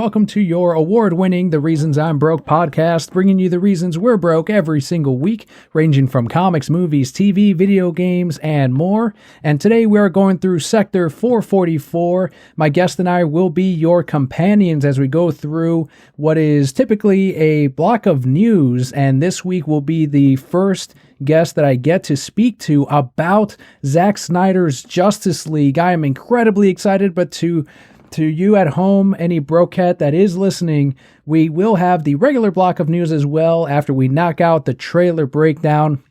welcome to your award-winning The Reasons I'm Broke podcast, bringing you the reasons we're broke every single week, ranging from comics, movies, TV, video games, and more. And today we are going through Sector 444. My guest and I will be your companions as we go through what is typically a block of news, and this week will be the first guest that I get to speak to about Zack Snyder's Justice League. I am incredibly excited, but to you at home, any brokehead that is listening, we will have the regular block of news as well after we knock out the trailer breakdown.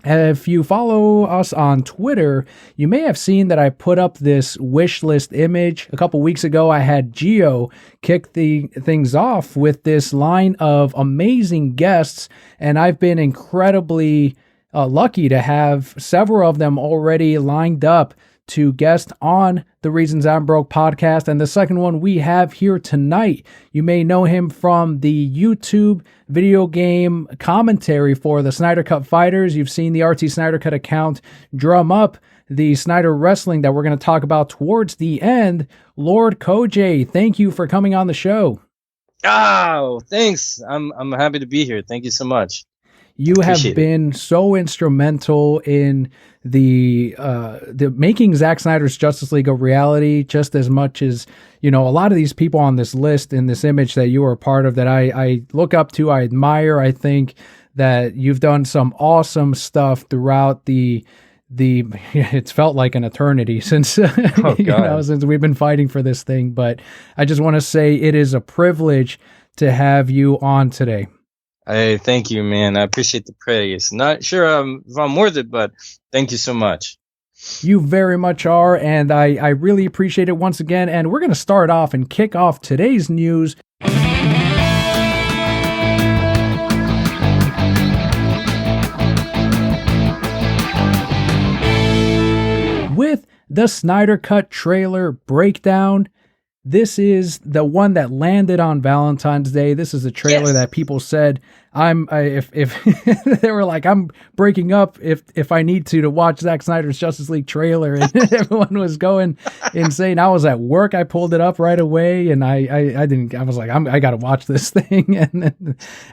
If you follow us on Twitter, you may have seen that I put up this wish list image. A couple weeks ago, I had Gio kick the things off with this line of amazing guests, and I've been incredibly lucky to have several of them already lined up to guest on the Reasons I'm Broke podcast. And the second one we have here tonight, you may know him from the YouTube video game commentary for the Snyder Cut Fighters. You've seen the RT Snyder Cut account drum up the Snyder Wrestling that we're going to talk about towards the end. Lord Kojay, thank you for coming on the show. Oh, thanks. I'm happy to be here. Thank you so much. You have been so instrumental in the making Zack Snyder's Justice League a reality, just as much as, you know, a lot of these people on this list in this image that you are a part of that I look up to, I admire. I think that you've done some awesome stuff throughout it's felt like an eternity since, since we've been fighting for this thing. But I just want to say it is a privilege to have you on today. Hey, thank you, man. I appreciate the praise. Not sure if I'm worth it, but thank you so much. You very much are, and I really appreciate it once again. And we're going to start off and kick off today's news with the Snyder Cut trailer breakdown. This is the one that landed on Valentine's Day. This is a trailer that people said if they were like, I'm breaking up if I need to watch Zack Snyder's Justice League trailer, and everyone was going insane. I was at work. I pulled it up right away, and I was like, I got to watch this thing.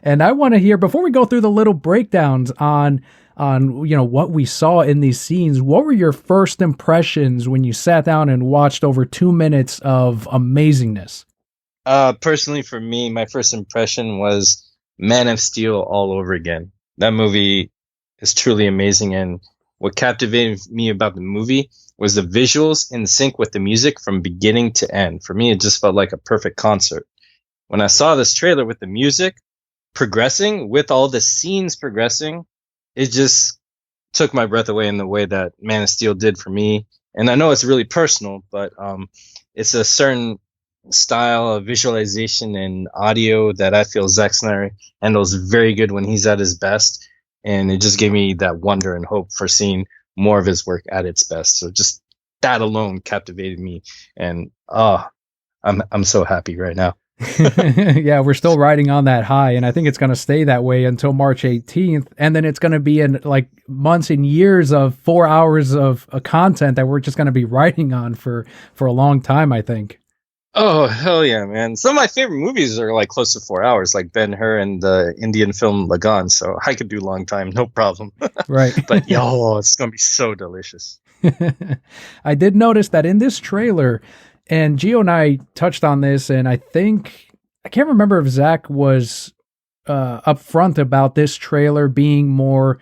And I want to hear, before we go through the little breakdowns on what we saw in these scenes, what were your first impressions when you sat down and watched over 2 minutes of amazingness? Personally, for me, my first impression was Man of Steel all over again. That movie is truly amazing, and what captivated me about the movie was the visuals in sync with the music from beginning to end. For me, it just felt like a perfect concert. When I saw this trailer with the music progressing, with all the scenes progressing, it just took my breath away in the way that Man of Steel did for me. And I know it's really personal, but it's a certain style of visualization and audio that I feel Zack Snyder handles very good when he's at his best. And it just gave me that wonder and hope for seeing more of his work at its best. So just that alone captivated me. And I'm so happy right now. Yeah, we're still riding on that high, and I think it's going to stay that way until March 18th, and then it's going to be in like months and years of 4 hours of content that we're just going to be riding on for a long time, I think. Oh, hell yeah, man. Some of my favorite movies are like close to 4 hours, like Ben-Hur and the Indian film Lagan, so I could do long time, no problem. Right. But it's going to be so delicious. I did notice that in this trailer, and Gio and I touched on this, and I can't remember if Zach was upfront about this trailer being more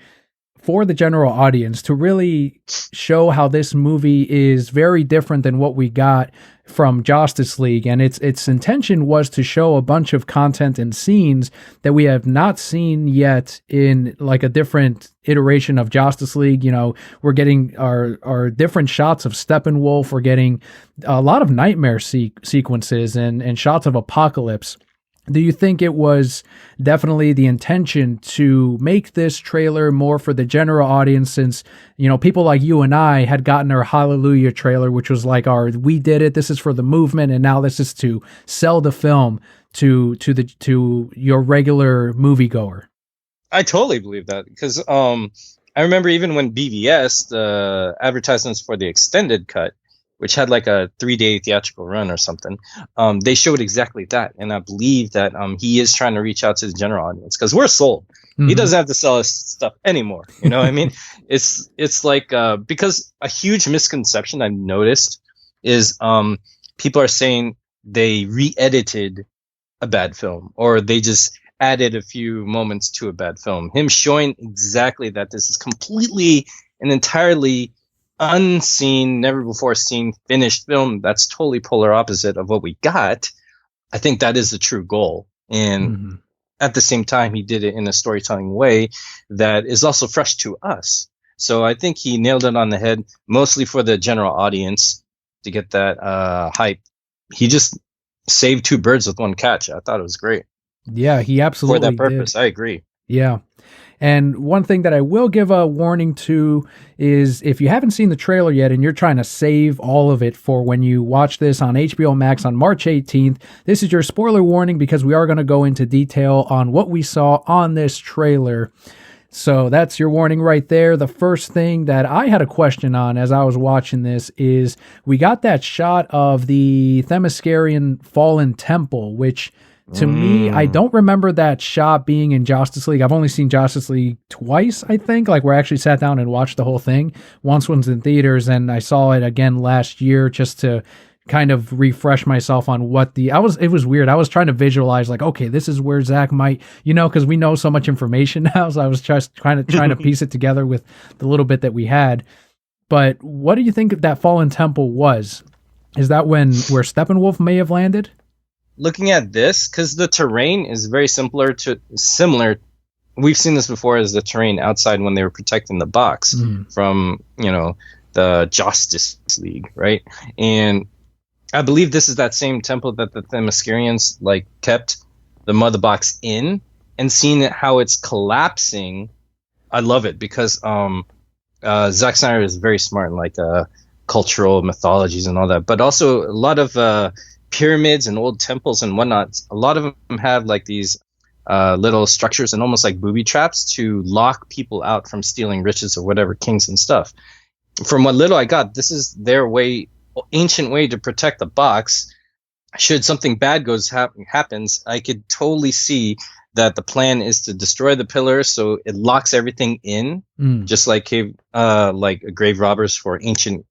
for the general audience, to really show how this movie is very different than what we got from Justice League. And its intention was to show a bunch of content and scenes that we have not seen yet in like a different iteration of Justice League. You know, we're getting our different shots of Steppenwolf. We're getting a lot of nightmare sequences and shots of Apocalypse. Do you think it was definitely the intention to make this trailer more for the general audience, since, you know, people like you and I had gotten our Hallelujah trailer, which was like we did it, this is for the movement, and now this is to sell the film to your regular moviegoer? I totally believe that, because I remember even when BVS, the advertisements for the extended cut, which had like a 3-day theatrical run or something, they showed exactly that. And I believe that he is trying to reach out to the general audience because we're sold. He doesn't have to sell us stuff anymore. You know what I mean? It's like because a huge misconception I've noticed is people are saying they re-edited a bad film, or they just added a few moments to a bad film. Him showing exactly that this is completely and entirely unseen, never before seen finished film that's totally polar opposite of what we got. I think that is the true goal. And at the same time, he did it in a storytelling way that is also fresh to us. So I think he nailed it on the head, mostly for the general audience to get that hype. He just saved two birds with one catch. I thought it was great. Yeah, he absolutely for that purpose. did. I agree. Yeah. And one thing that I will give a warning to is if you haven't seen the trailer yet and you're trying to save all of it for when you watch this on HBO Max on March 18th, this is your spoiler warning because we are going to go into detail on what we saw on this trailer. So that's your warning right there. The first thing that I had a question on as I was watching this is we got that shot of the Themyscirian fallen temple, which to me, I don't remember that shot being in Justice League. I've only seen Justice League twice, I think. Like, where I actually sat down and watched the whole thing. Once was in theaters, and I saw it again last year just to kind of refresh myself on what it was weird. I was trying to visualize, like, okay, this is where Zach might, because we know so much information now. So I was just trying to piece it together with the little bit that we had. But what do you think that fallen temple was? Is that where Steppenwolf may have landed? Looking at this, because the terrain is very similar. We've seen this before as the terrain outside when they were protecting the box from the Justice League, right? And I believe this is that same temple that the Themyscirians kept the mother box in, and seeing how it's collapsing. I love it because Zack Snyder is very smart in cultural mythologies and all that, but also a lot of pyramids and old temples and whatnot. A lot of them have these little structures and almost like booby traps to lock people out from stealing riches or whatever, kings and stuff. From what little I got, this is their ancient way to protect the box. Should something bad happens, I could totally see that the plan is to destroy the pillars so it locks everything in, just like grave robbers for ancient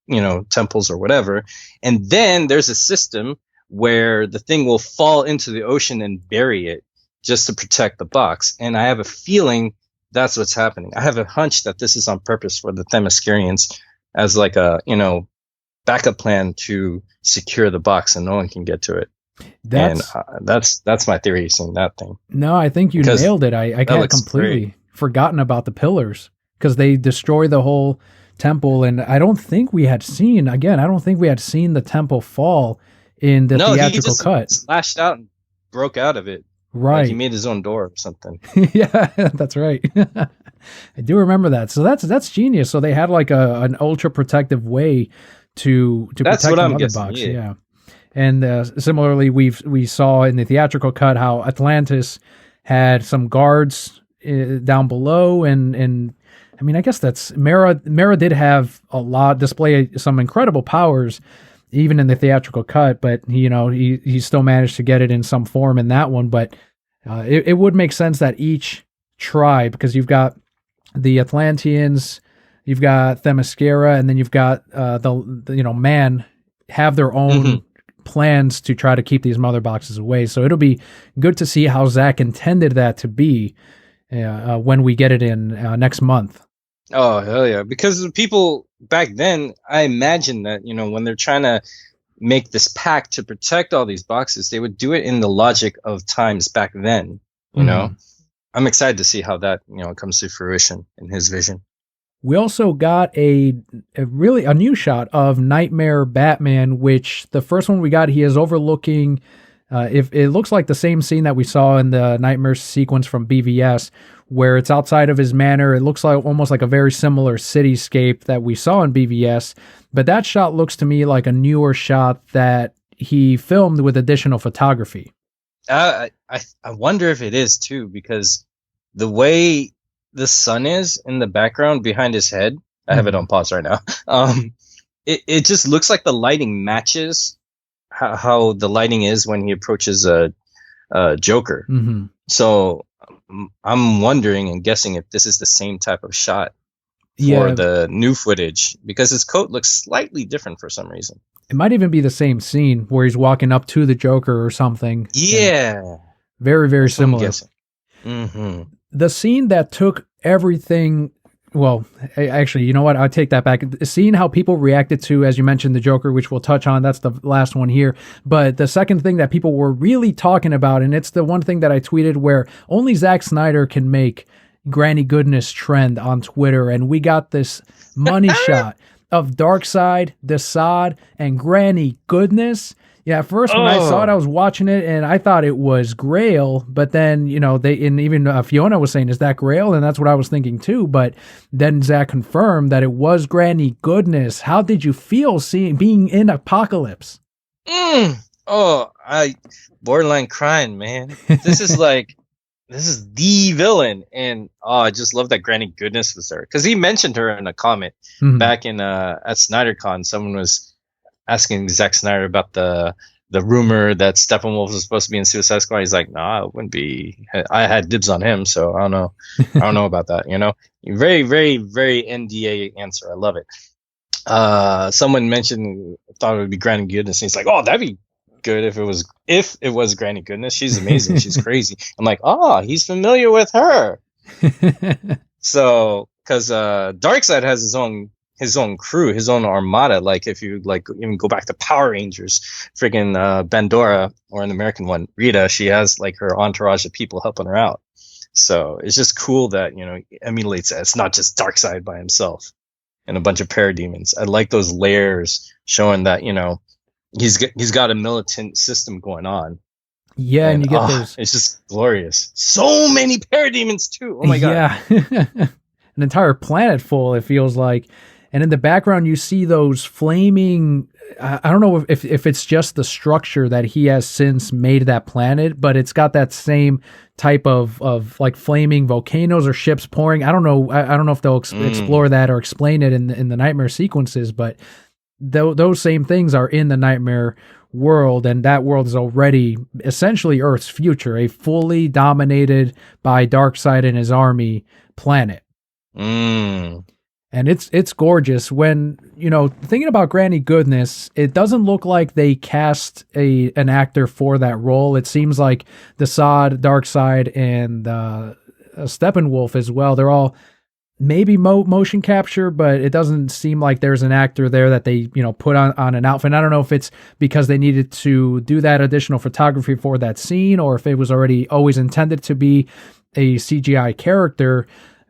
temples or whatever. And then there's a system where the thing will fall into the ocean and bury it just to protect the box. And I have a feeling that's what's happening. I have a hunch that this is on purpose for the Themyscirians as a backup plan to secure the box and no one can get to it. That's my theory seeing that thing. No, I think you nailed it. I had completely forgotten about the pillars because they destroy the whole temple. And I don't think we had seen the temple fall in the theatrical cut. Slashed out and broke out of it. Right. He made his own door or something. Yeah, that's right. I do remember that. So that's genius. So they had an ultra protective way to protect the mother box. Yeah. And similarly, we saw in the theatrical cut how Atlantis had some guards down below, and I mean, I guess that's Mera did have display some incredible powers even in the theatrical cut, but he still managed to get it in some form in that one. But it would make sense that each tribe, because you've got the Atlanteans, you've got Themyscira, and then you've got the Man, have their own plans to try to keep these mother boxes away. So it'll be good to see how Zach intended that to be when we get it in next month. Oh, hell yeah. Because the people back then, I imagine that, when they're trying to make this pact to protect all these boxes, they would do it in the logic of times back then, you know? I'm excited to see how that, comes to fruition in his vision. We also got a new shot of Nightmare Batman, which the first one we got, he is overlooking, if it looks like the same scene that we saw in the Nightmare sequence from BVS, where it's outside of his manor. It looks like almost like a very similar cityscape that we saw in BVS, but that shot looks to me like a newer shot that he filmed with additional photography. I wonder if it is too, because the way the sun is in the background behind his head, I have it on pause right now. it just looks like the lighting matches how the lighting is when he approaches a Joker. Mm-hmm. So I'm wondering and guessing if this is the same type of shot for Yeah, the new footage, because his coat looks slightly different for some reason. it might even be the same scene where he's walking up to the Joker or something. And Yeah, very, very that's what I'm similar. guessing. Mm-hmm. The scene that took everything. Well, actually, you know what? I'll take that back. Seeing how people reacted to, as you mentioned, the Joker, which we'll touch on, that's the last one here. But the second thing that people were really talking about, and it's the one thing that I tweeted where only Zack Snyder can make Granny Goodness trend on Twitter. And we got this money shot of Darkseid, Desaad, and Granny Goodness. Yeah, at first when I saw it, I was watching it and I thought it was Grail, but then, and even Fiona was saying, is that Grail? And that's what I was thinking too. But then Zach confirmed that it was Granny Goodness. How did you feel being in Apocalypse? I borderline crying, man. This is this is the villain, and I just love that Granny Goodness was there, because he mentioned her in a comment back in at SnyderCon. Someone was asking Zack Snyder about the rumor that Steppenwolf was supposed to be in Suicide Squad. He's like, nah, it wouldn't be. I had dibs on him, so I don't know. I don't know about that. Very, very, very NDA answer. I love it. Someone mentioned, thought it would be Granny Goodness, and he's like, oh, that'd be good if it was Granny Goodness. She's amazing. She's crazy. I'm like, he's familiar with her. So, because Darkseid has his own crew, his own armada. Like if you even go back to Power Rangers, friggin' Bandora, or an American one, Rita, she has like her entourage of people helping her out. So it's just cool that he emulates that. It's not just Darkseid by himself and a bunch of parademons. I like those layers showing that he's got a militant system going on. Yeah, and you get those. It's just glorious. So many parademons too. Oh my god. Yeah, an entire planet full. It feels like. And in the background, you see those flaming. I don't know if it's just the structure that he has since made that planet, but it's got that same type of like flaming volcanoes or ships pouring. I don't know. I don't know if they'll explore that or explain it in the Nightmare sequences, but those same things are in the Nightmare world, and that world is already essentially Earth's future, a fully dominated by Darkseid and his army planet. And it's gorgeous. When, thinking about Granny Goodness, it doesn't look like they cast an actor for that role. It seems like Desaad, Darkseid, and Steppenwolf as well. They're all maybe motion capture, but it doesn't seem like there's an actor there that they, put on an outfit. I don't know if it's because they needed to do that additional photography for that scene, or if it was always intended to be a CGI character.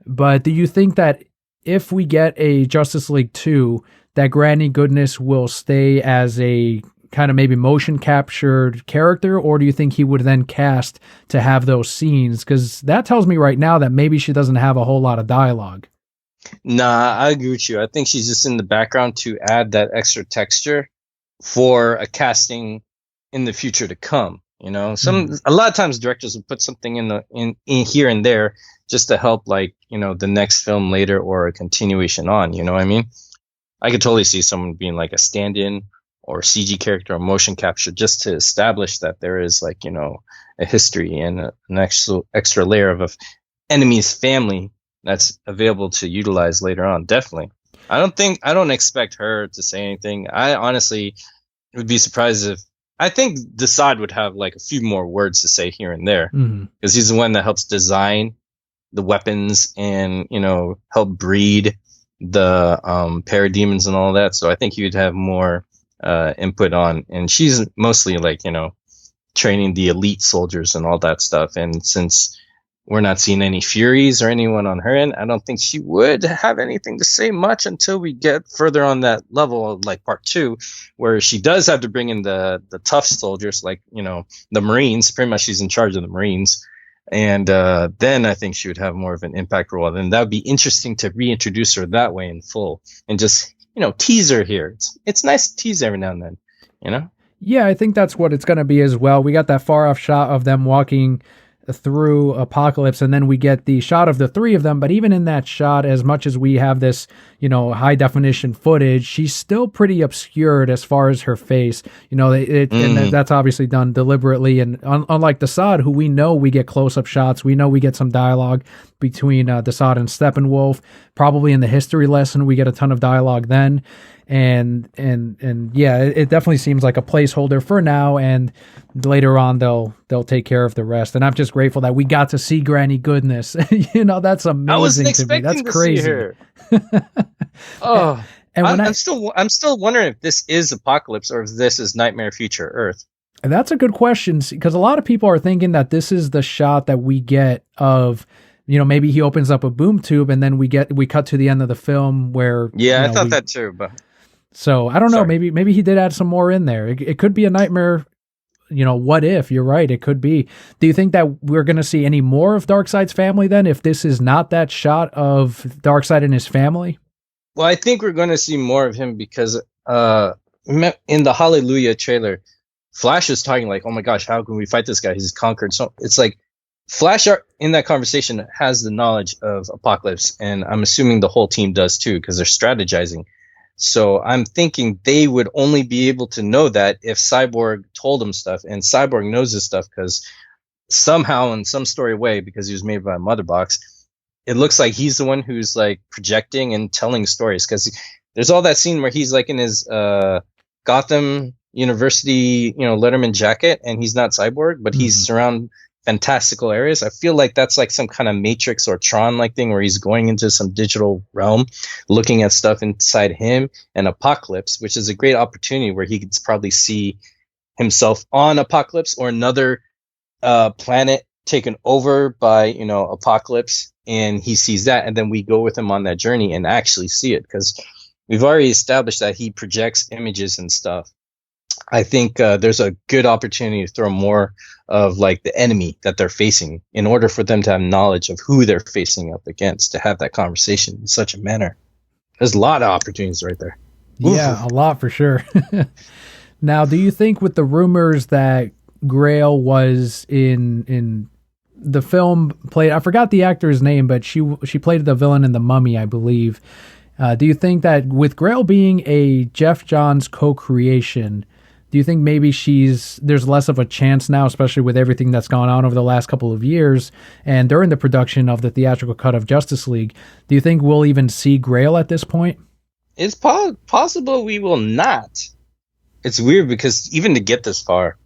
But do you think that if we get a Justice League 2, that Granny Goodness will stay as a kind of maybe motion captured character, or do you think he would then cast to have those scenes? Because that tells me right now that maybe she doesn't have a whole lot of dialogue. Nah, I agree with you. I think she's just in the background to add that extra texture for a casting in the future to come. A lot of times directors will put something in here and there just to help, like, the next film later or a continuation on. You know what I mean? I could totally see someone being like a stand-in or CG character or motion capture just to establish that there is, like, a history and an extra layer of an enemy's family that's available to utilize later on. Definitely. I don't expect her to say anything. I honestly would be surprised if, I think Desaad would have like a few more words to say here and there, because he's the one that helps design the weapons and, help breed the parademons and all that. So I think he would have more input on, and she's mostly like, training the elite soldiers and all that stuff. And since we're not seeing any Furies or anyone on her end, I don't think she would have anything to say much until we get further on that level, like part 2, where she does have to bring in the tough soldiers, like, the Marines. Pretty much she's in charge of the Marines. And then I think she would have more of an impact role. And that would be interesting to reintroduce her that way in full and just, tease her here. It's nice to tease every now and then, Yeah, I think that's what it's going to be as well. We got that far off shot of them walking through Apocalypse, and then we get the shot of the three of them. But even in that shot, as much as we have this, high definition footage, she's still pretty obscured as far as her face. And that's obviously done deliberately. And unlike Desaad, who we know we get close up shots, we know we get some dialogue between Desaad and Steppenwolf. Probably in the history lesson, we get a ton of dialogue then. And yeah, it definitely seems like a placeholder for now, and later on they'll take care of the rest. And I'm just grateful that we got to see Granny Goodness. That's amazing. I wasn't expecting to crazy. See her. Oh, and I'm still wondering if this is Apocalypse or if this is Nightmare Future Earth. And that's a good question, because a lot of people are thinking that this is the shot that we get of, maybe he opens up a boom tube and then we cut to the end of the film where. Yeah, I thought that too, but. So I don't know. Maybe he did add some more in there. It could be a Nightmare. What if? You're right. It could be. Do you think that we're going to see any more of Darkseid's family then, if this is not that shot of Darkseid and his family? Well, I think we're going to see more of him because in the Hallelujah trailer, Flash is talking like, "Oh my gosh, how can we fight this guy? He's conquered." So it's like Flash in that conversation has the knowledge of Apocalypse, and I'm assuming the whole team does too because they're strategizing. So I'm thinking they would only be able to know that if Cyborg told him stuff, and Cyborg knows this stuff because somehow in some story way, because he was made by a mother box, it looks like he's the one who's like projecting and telling stories. Because there's all that scene where he's like in his Gotham University, Letterman jacket, and he's not Cyborg, but he's around fantastical areas. I feel like that's like some kind of Matrix or Tron like thing where he's going into some digital realm, looking at stuff inside him and Apocalypse, which is a great opportunity where he could probably see himself on Apocalypse or another planet taken over by, Apocalypse, and he sees that, and then we go with him on that journey and actually see it, because we've already established that he projects images and stuff. I think there's a good opportunity to throw more of like the enemy that they're facing in order for them to have knowledge of who they're facing up against, to have that conversation in such a manner. There's a lot of opportunities right there. Yeah, a lot for sure. Now, do you think with the rumors that Grail was in the film played, I forgot the actor's name, but she played the villain in The Mummy, I believe. Do you think that with Grail being a Jeff Johns co-creation, do you think maybe there's less of a chance now, especially with everything that's gone on over the last couple of years and during the production of the theatrical cut of Justice League? Do you think we'll even see Grail at this point? It's possible we will not. It's weird because even to get this far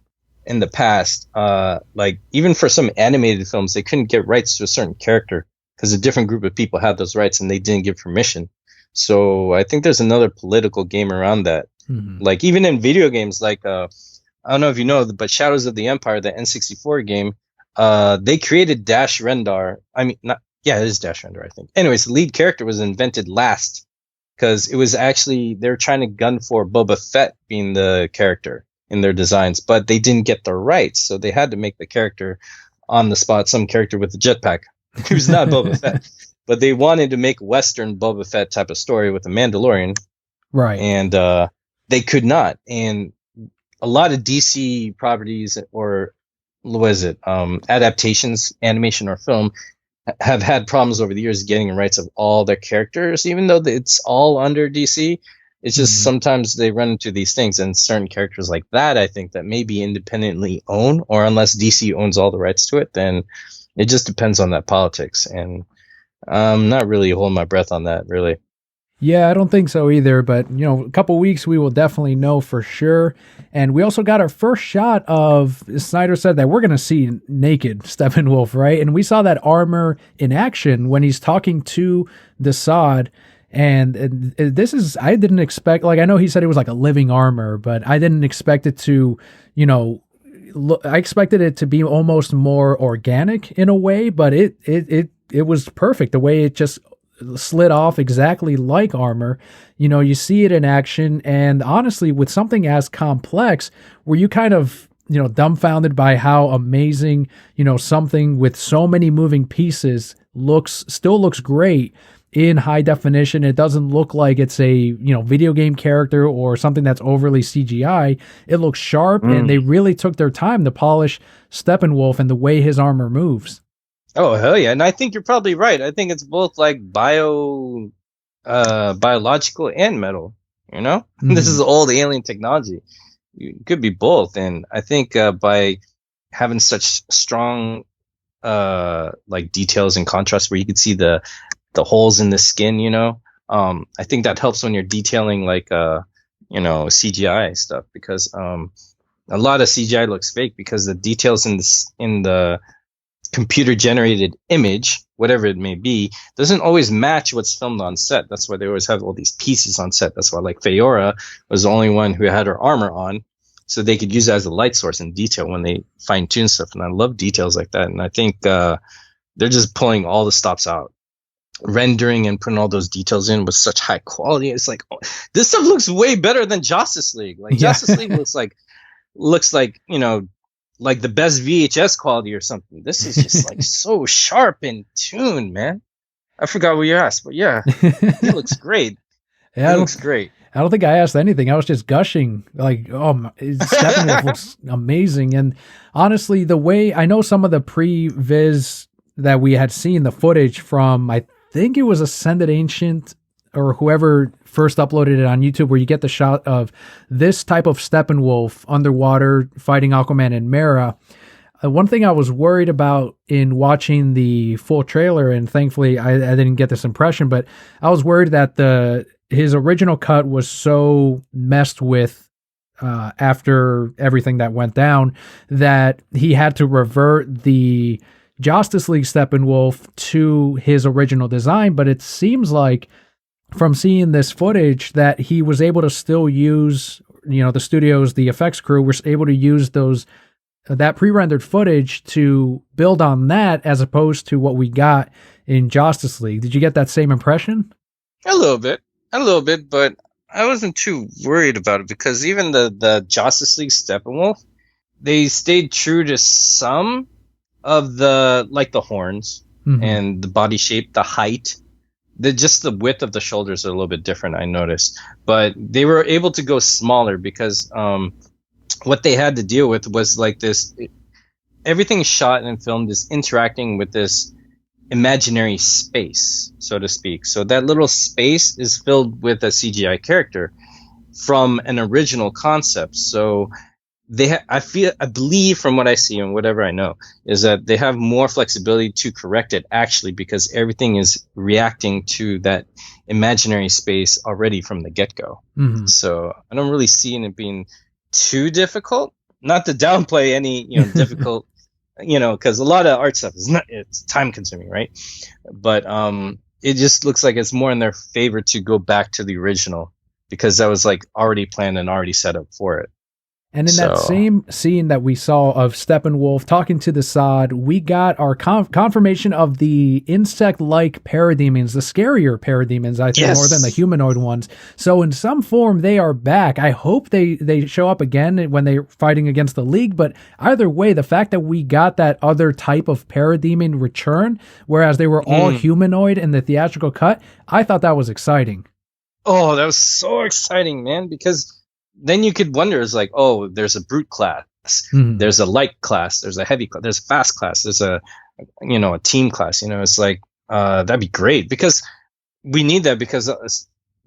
in the past, like even for some animated films, they couldn't get rights to a certain character because a different group of people had those rights and they didn't give permission. So I think there's another political game around that. Mm-hmm. Like even in video games, like I don't know if you know, but Shadows of the Empire, the N64 game, they created Dash Rendar. It is Dash Rendar, I think. Anyways, the lead character was invented last because it was actually, they were trying to gun for Boba Fett being the character in their designs, but they didn't get the rights, so they had to make the character on the spot, some character with a jetpack who's not Boba Fett. But they wanted to make Western Boba Fett type of story with a Mandalorian. Right. And they could not. And a lot of DC properties or adaptations, animation or film, have had problems over the years getting rights of all their characters, even though it's all under DC. It's just sometimes they run into these things, and certain characters like that, I think that maybe independently own, or unless DC owns all the rights to it, then it just depends on that politics. And I'm not really holding my breath on that, really. Yeah, I don't think so either, but a couple weeks we will definitely know for sure. And we also got our first shot of, Snyder said that we're going to see naked Steppenwolf, right? And we saw that armor in action when he's talking to Desaad. And this is, I didn't expect, like, I know he said it was like a living armor, but I didn't expect it to, I expected it to be almost more organic in a way, but it was perfect the way it just slid off exactly like armor. You see it in action, and honestly, with something as complex, were you kind of, dumbfounded by how amazing, something with so many moving pieces still looks great, in high definition. It doesn't look like it's a video game character or something that's overly CGI. It looks sharp, and they really took their time to polish Steppenwolf and the way his armor moves. Oh hell yeah! And I think you're probably right. I think it's both like biological and metal. This is old alien technology. It could be both, and I think by having such strong like details and contrast where you could see the holes in the skin, I think that helps when you're detailing like CGI stuff, because a lot of CGI looks fake because the details in the computer generated image, whatever it may be, doesn't always match what's filmed on set. That's why they always have all these pieces on set. That's why like Feora was the only one who had her armor on, so they could use it as a light source in detail when they fine tune stuff. And I love details like that. And I think they're just pulling all the stops out, rendering and putting all those details in with such high quality. It's like, oh, this stuff looks way better than Justice League. Like Justice League looks like like the best VHS quality or something. This is just like so sharp and tuned, man. I forgot what you asked, but yeah, it looks great. Yeah, it looks great. I don't think I asked anything. I was just gushing. Like, Steppenwolf looks amazing. And honestly, the way I know some of the pre-viz that we had seen, the footage from, I think it was Ascended Ancient or whoever first uploaded it on YouTube, where you get the shot of this type of Steppenwolf underwater fighting Aquaman and Mera. One thing I was worried about in watching the full trailer, and thankfully I didn't get this impression, but I was worried that his original cut was so messed with after everything that went down that he had to revert the Justice League Steppenwolf to his original design. But it seems like from seeing this footage that he was able to still use, the studios, the effects crew was able to use that pre-rendered footage to build on that, as opposed to what we got in Justice League. Did you get that same impression? A little bit, but I wasn't too worried about it, because even the Justice League Steppenwolf, they stayed true to some of the horns and the body shape, the height. Just the width of the shoulders are a little bit different, I noticed. But they were able to go smaller because what they had to deal with was like this. Everything shot and filmed is interacting with this imaginary space, so to speak. So that little space is filled with a CGI character from an original concept. So I believe from what I see and whatever I know is that they have more flexibility to correct it, actually, because everything is reacting to that imaginary space already from the get-go. So I don't really see it being too difficult. Not to downplay any difficult, because a lot of art stuff it's time consuming, right? But it just looks like it's more in their favor to go back to the original, because that was like already planned and already set up for it. And in that same scene that we saw of Steppenwolf talking to the Sod, we got our confirmation of the insect-like parademons, the scarier parademons, I think, more than the humanoid ones. So in some form, they are back. I hope they show up again when they're fighting against the League. But either way, the fact that we got that other type of parademon return, whereas they were all humanoid in the theatrical cut, I thought that was exciting. Oh, that was so exciting, man, because then you could wonder, is like, oh, there's a brute class, there's a light class, there's a heavy class, there's a fast class, there's a team class. It's like that'd be great, because we need that, because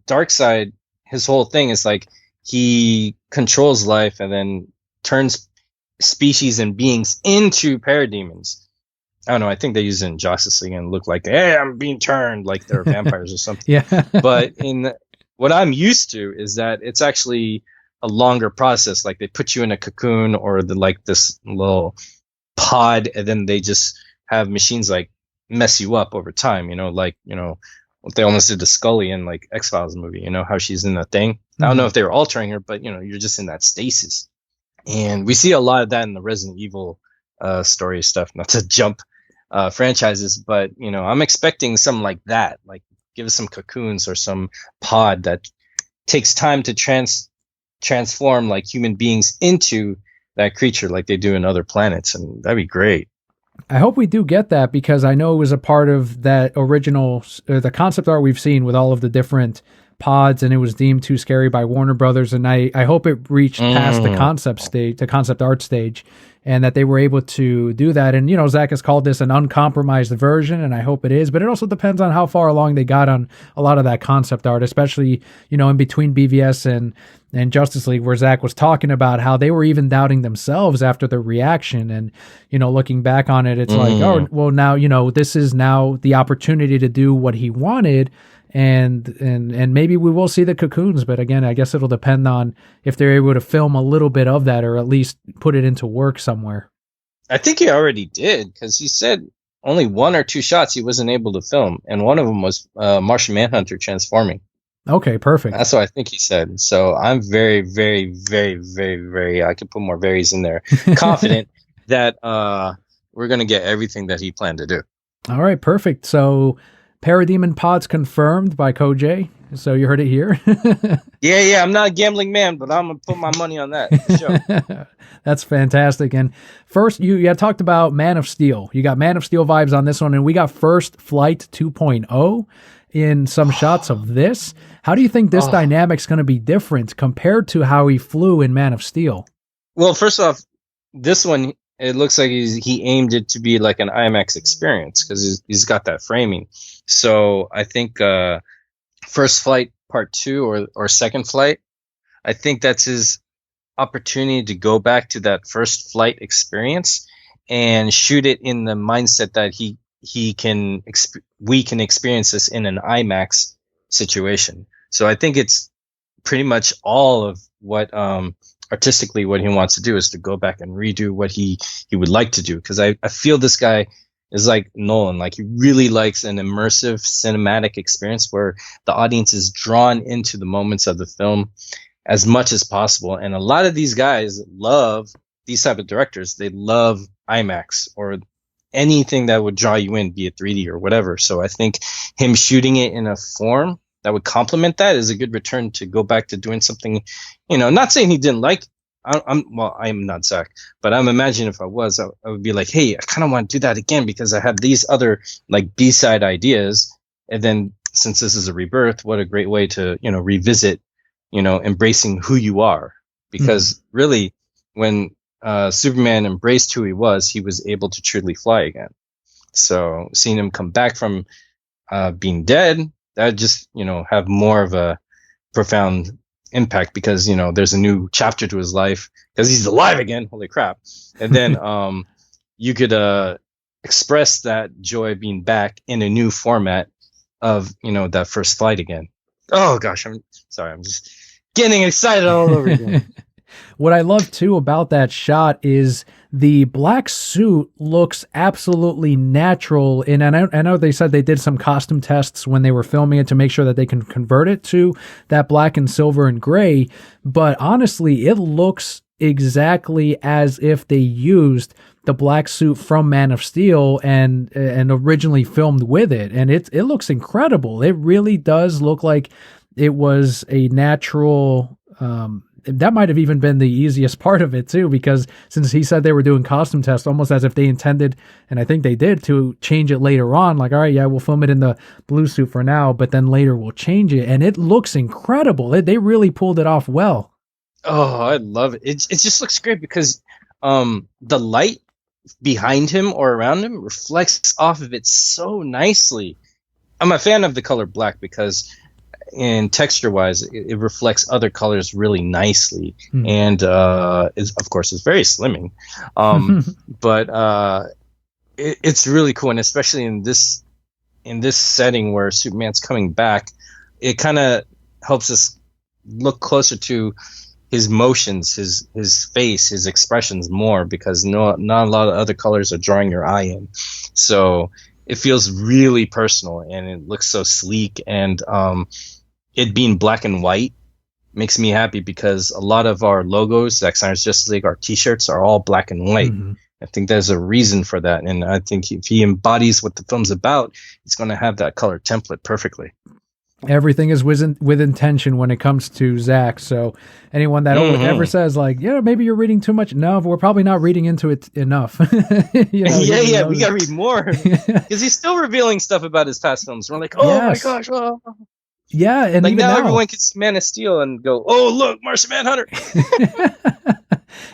Darkseid, his whole thing is like he controls life and then turns species and beings into parademons. I don't know. I think they use it in Justice League and look like, hey, I'm being turned, like they're vampires or something. Yeah. But in what I'm used to is that it's actually a longer process. Like they put you in a cocoon or this little pod, and then they just have machines like mess you up over time. What they almost did to Scully in like X-Files movie. How she's in that thing. I don't know if they were altering her, but you're just in that stasis. And we see a lot of that in the Resident Evil story stuff. Not to jump franchises, but I'm expecting something like that. Like give us some cocoons or some pod that takes time to transform like human beings into that creature, like they do in other planets, and that'd be great. I hope we do get that because I know it was a part of that original, the concept art we've seen with all of the different pods, and it was deemed too scary by Warner Brothers. And I hope it reached past the Mm. concept stage, the concept art stage, and that they were able to do that. And, Zach has called this an uncompromised version, and I hope it is, but it also depends on how far along they got on a lot of that concept art, especially, in between BVS and Justice League, where Zach was talking about how they were even doubting themselves after the reaction. And, looking back on it, it's like, oh, well, now, this is now the opportunity to do what he wanted. And maybe we will see the cocoons, but again, I guess it'll depend on if they're able to film a little bit of that or at least put it into work somewhere. I think he already did because he said only 1 or 2 shots he wasn't able to film, and one of them was Martian Manhunter transforming. Okay, perfect. That's what I think he said. So I'm very, very, very, very, very, I could put more varies in there, confident that we're going to get everything that he planned to do. All right, perfect. So Parademon Pods confirmed by Kojay. So you heard it here. Yeah. I'm not a gambling man, but I'm going to put my money on that. For sure. That's fantastic. And first, you had talked about Man of Steel. You got Man of Steel vibes on this one, and we got First Flight 2.0 in some shots of this. How do you think this dynamic's going to be different compared to how he flew in Man of Steel? Well, first off, this one, it looks like he aimed it to be like an IMAX experience because he's got that framing. So I think First Flight Part 2 or Second Flight, I think that's his opportunity to go back to that first flight experience and shoot it in the mindset that we can experience this in an IMAX situation. So I think it's pretty much all of what artistically what he wants to do is to go back and redo what he would like to do, because I feel this guy is like Nolan. Like, he really likes an immersive cinematic experience where the audience is drawn into the moments of the film as much as possible. And a lot of these guys love these type of directors. They love IMAX or anything that would draw you in, be it 3D or whatever. So I think him shooting it in a form that would complement that is a good return to go back to doing something, not saying he didn't like. I'm not Zach, but I'm imagining if I was, I would be like, hey, I kind of want to do that again because I have these other like B-side ideas. And then since this is a rebirth, what a great way to, revisit, embracing who you are. Because really, when Superman embraced who he was able to truly fly again. So seeing him come back from being dead, that just, have more of a profound impact because, there's a new chapter to his life because he's alive again. Holy crap. And then you could express that joy of being back in a new format of, that first flight again. Oh, gosh. I'm sorry. I'm just getting excited all over again. What I love too about that shot is the black suit looks absolutely natural. And I know they said they did some costume tests when they were filming it to make sure that they can convert it to that black and silver and gray. But honestly, it looks exactly as if they used the black suit from Man of Steel and originally filmed with it. And it looks incredible. It really does look like it was a natural, that might have even been the easiest part of it too, because since he said they were doing costume tests almost as if they intended, and I think they did, to change it later on, like, all right, yeah, we'll film it in the blue suit for now, but then later we'll change it. And it looks incredible. They really pulled it off well. Oh, I love it. It just looks great because the light behind him or around him reflects off of it so nicely. I'm a fan of the color black because in texture wise it reflects other colors really nicely. And of course it's very slimming, but it's really cool. And especially in this setting where Superman's coming back, it kind of helps us look closer to his motions, his face, his expressions more, because not a lot of other colors are drawing your eye in. So it feels really personal and it looks so sleek. And it being black and white makes me happy because a lot of our logos, Zack Snyder's Justice League, our t-shirts are all black and white. I think there's a reason for that. And I think if he embodies what the film's about, it's going to have that color template perfectly. Everything is with intention when it comes to Zach. So anyone that ever says like, yeah, maybe you're reading too much, no, we're probably not reading into it enough. Yeah, we gotta read more because he's still revealing stuff about his past films. We're like, oh my gosh, oh. Yeah, and like even now everyone can see Man of Steel and go, oh look, Martian Manhunter.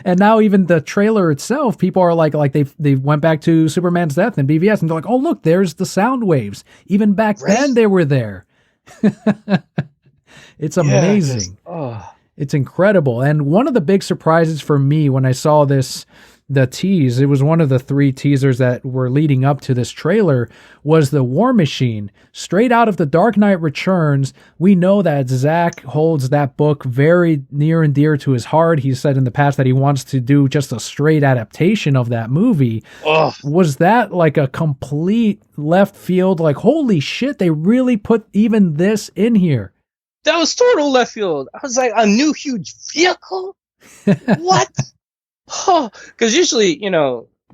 And now even the trailer itself, people are like they went back to Superman's death and BVS, and they're like, oh look, there's the sound waves. Even back then, they were there. It's amazing. It's incredible. And one of the big surprises for me when I saw the tease, it was one of the 3 teasers that were leading up to this trailer, was the War Machine. Straight out of The Dark Knight Returns, we know that Zack holds that book very near and dear to his heart. He said in the past that he wants to do just a straight adaptation of that movie. Was that like a complete left field? Like, holy shit, they really put even this in here. That was total left field. I was like, a new huge vehicle? What? Because usually,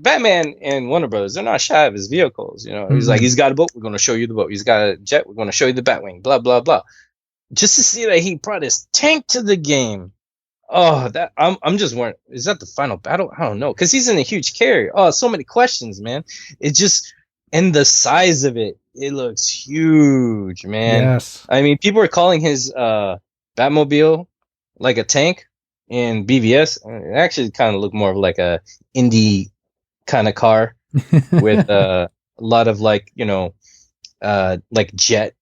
Batman and Warner Brothers, they're not shy of his vehicles. He's like, he's got a boat, we're going to show you the boat. He's got a jet, we're going to show you the Batwing, blah, blah, blah. Just to see that he brought his tank to the game. That I'm just wondering, is that the final battle? I don't know. Because he's in a huge carrier. So many questions, man. It just, and the size of it, it looks huge, man. Yes. I mean, people are calling his Batmobile like a tank. In BVS, it actually kind of looked more of like a indie kind of car with a lot of like jet.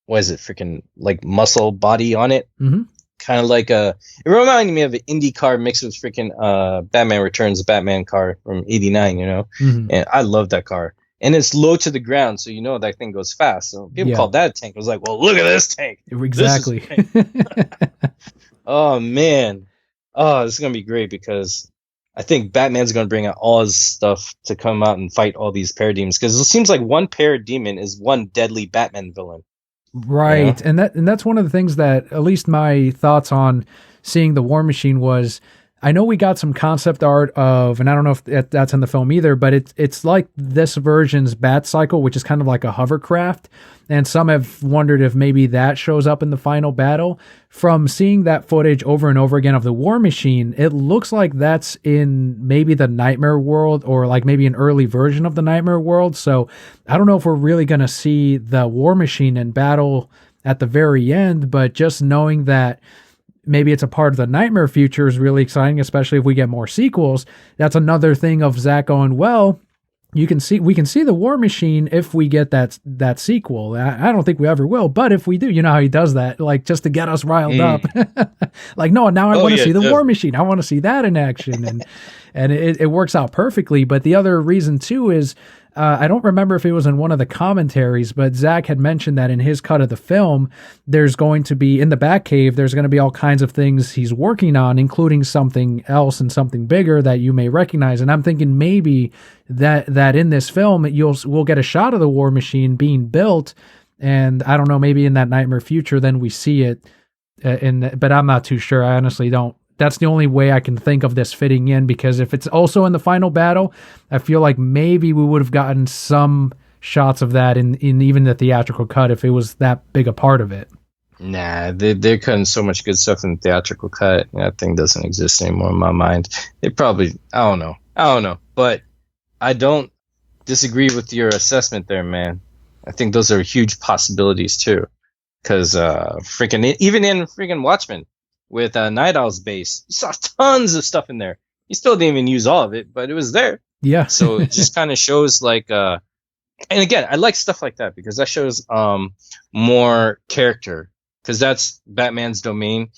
What is it? Freaking like muscle body on it. Mm-hmm. Kind of like it reminded me of an indie car mixed with freaking Batman Returns Batman car from '89. Mm-hmm. And I love that car. And it's low to the ground, so that thing goes fast. So people call that a tank. I was like, well, look at this tank. Exactly. Oh man. This is going to be great because I think Batman's going to bring out all his stuff to come out and fight all these parademons, because it seems like one parademon is one deadly Batman villain. Right. And that's one of the things that, at least my thoughts on seeing the War Machine was, I know we got some concept art of, and I don't know if that's in the film either, but it's like this version's Bat Cycle, which is kind of like a hovercraft. And some have wondered if maybe that shows up in the final battle. From seeing that footage over and over again of the War Machine, it looks like that's in maybe the Nightmare World, or like maybe an early version of the Nightmare World. So I don't know if we're really going to see the War Machine in battle at the very end, but just knowing that maybe it's a part of the Nightmare future is really exciting, especially if we get more sequels. That's another thing of Zack going, well, we can see the War Machine if we get that sequel. I don't think we ever will, but if we do, you know how he does that, like just to get us riled up. Like, no, now I want to see the War Machine. I want to see that in action, and it works out perfectly. But the other reason too is, I don't remember if it was in one of the commentaries, but Zack had mentioned that in his cut of the film, there's going to be, in the Batcave, there's going to be all kinds of things he's working on, including something else and something bigger that you may recognize. And I'm thinking maybe that in this film, we'll get a shot of the War Machine being built. And I don't know, maybe in that Nightmare future, then we see it. But I'm not too sure. I honestly don't. That's the only way I can think of this fitting in, because if it's also in the final battle, I feel like maybe we would have gotten some shots of that in even the theatrical cut if it was that big a part of it. Nah, they're cutting so much good stuff in the theatrical cut. That thing doesn't exist anymore in my mind. They probably, I don't know. But I don't disagree with your assessment there, man. I think those are huge possibilities too. Because even in freaking Watchmen, with Night Owl's base, you saw tons of stuff in there. You still didn't even use all of it, but it was there. Yeah. So it just kind of shows like, and again, I like stuff like that because that shows more character, because that's Batman's domain.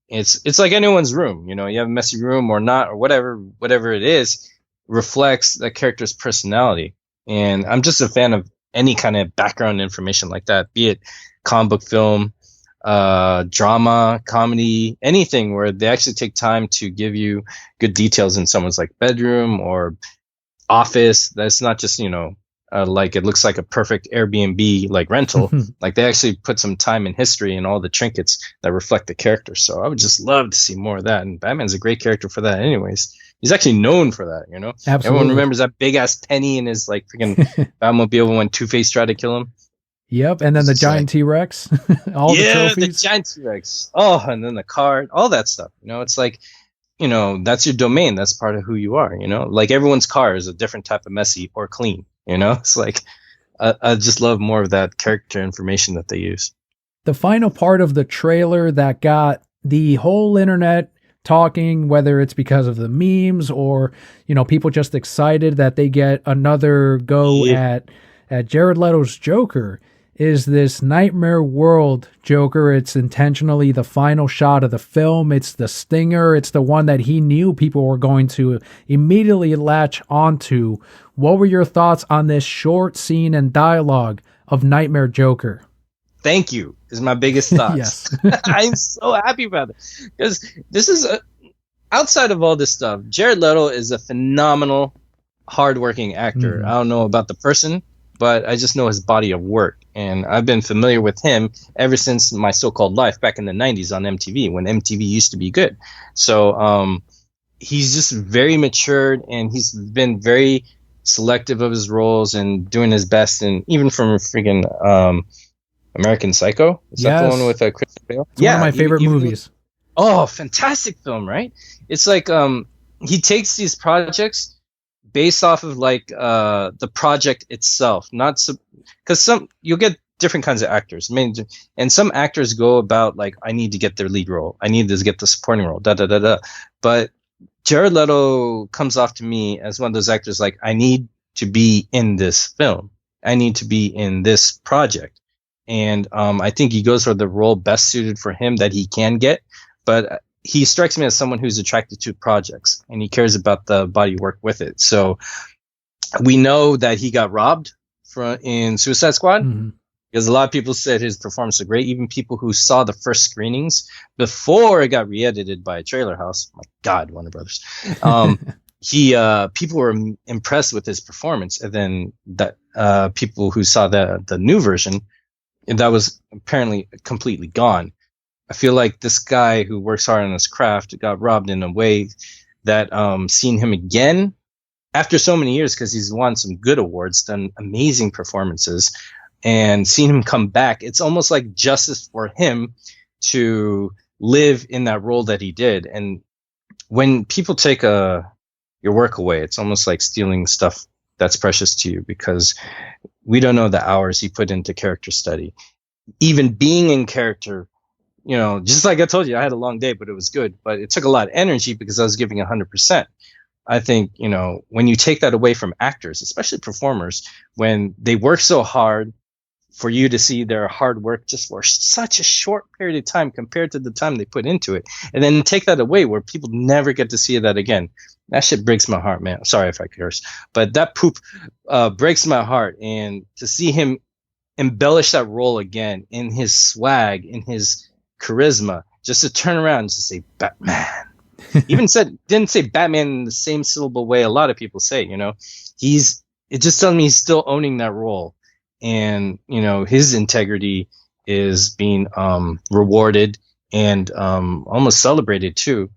It's like anyone's room, you have a messy room or not, or whatever it is, reflects that character's personality. And I'm just a fan of any kind of background information like that, be it comic book, film, drama, comedy, anything where they actually take time to give you good details in someone's like bedroom or office. That's not just, like it looks like a perfect Airbnb like rental. Like they actually put some time in history and all the trinkets that reflect the character. So I would just love to see more of that. And Batman's a great character for that anyways. He's actually known for that, Absolutely. Everyone remembers that big ass penny in his like freaking Batmobile when Two-Face tried to kill him. Yep, and then It's the just like, giant T-Rex, all the yeah, the trophies. giant T-Rex. Oh, and then the card, all that stuff. It's like, that's your domain. That's part of who you are. Like everyone's car is a different type of messy or clean. It's like I just love more of that character information that they use. The final part of the trailer that got the whole internet talking, whether it's because of the memes or, people just excited that they get another go Yeah. at Jared Leto's Joker, is this Nightmare World Joker. It's intentionally the final shot of the film. It's the stinger. It's the one that he knew people were going to immediately latch onto. What were your thoughts on this short scene and dialogue of Nightmare Joker? Thank you is my biggest thoughts. Yes. I'm so happy about it because this is outside of all this stuff. Jared Leto is a phenomenal, hardworking actor. Mhm. I don't know about the person, but I just know his body of work, and I've been familiar with him ever since my so-called life back in the '90s on MTV when MTV used to be good. So he's just very matured, and he's been very selective of his roles and doing his best. And even from freaking American Psycho. Is that the one with Christian Bale? It's one of my favorite movies. Oh, fantastic film, right? It's like he takes these projects based off of like the project itself, not because you'll get different kinds of actors. I mean, and some actors go about like, I need to get their lead role, I need to get the supporting role, da da da da. But Jared Leto comes off to me as one of those actors like, I need to be in this film, I need to be in this project. And I think he goes for the role best suited for him that he can get. But he strikes me as someone who's attracted to projects, and he cares about the body work with it. So we know that he got robbed in Suicide Squad, because a lot of people said his performance was great. Even people who saw the first screenings before it got re-edited by a trailer house. My God, Warner Brothers. People were impressed with his performance, and then that people who saw the new version, and that was apparently completely gone. I feel like this guy who works hard on his craft got robbed in a way that seeing him again after so many years, because he's won some good awards, done amazing performances, and seeing him come back, it's almost like justice for him to live in that role that he did. And when people take your work away, it's almost like stealing stuff that's precious to you, because we don't know the hours he put into character study. Even being in character, just like I told you, I had a long day, but it was good. But it took a lot of energy because I was giving 100%. I think, when you take that away from actors, especially performers, when they work so hard, for you to see their hard work just for such a short period of time compared to the time they put into it, and then take that away where people never get to see that again. That shit breaks my heart, man. Sorry if I curse, but that poop breaks my heart. And to see him embellish that role again in his swag, in his charisma, just to turn around and just say Batman. Even didn't say Batman in the same syllable way a lot of people say. It just tells me he's still owning that role. And his integrity is being rewarded and almost celebrated too.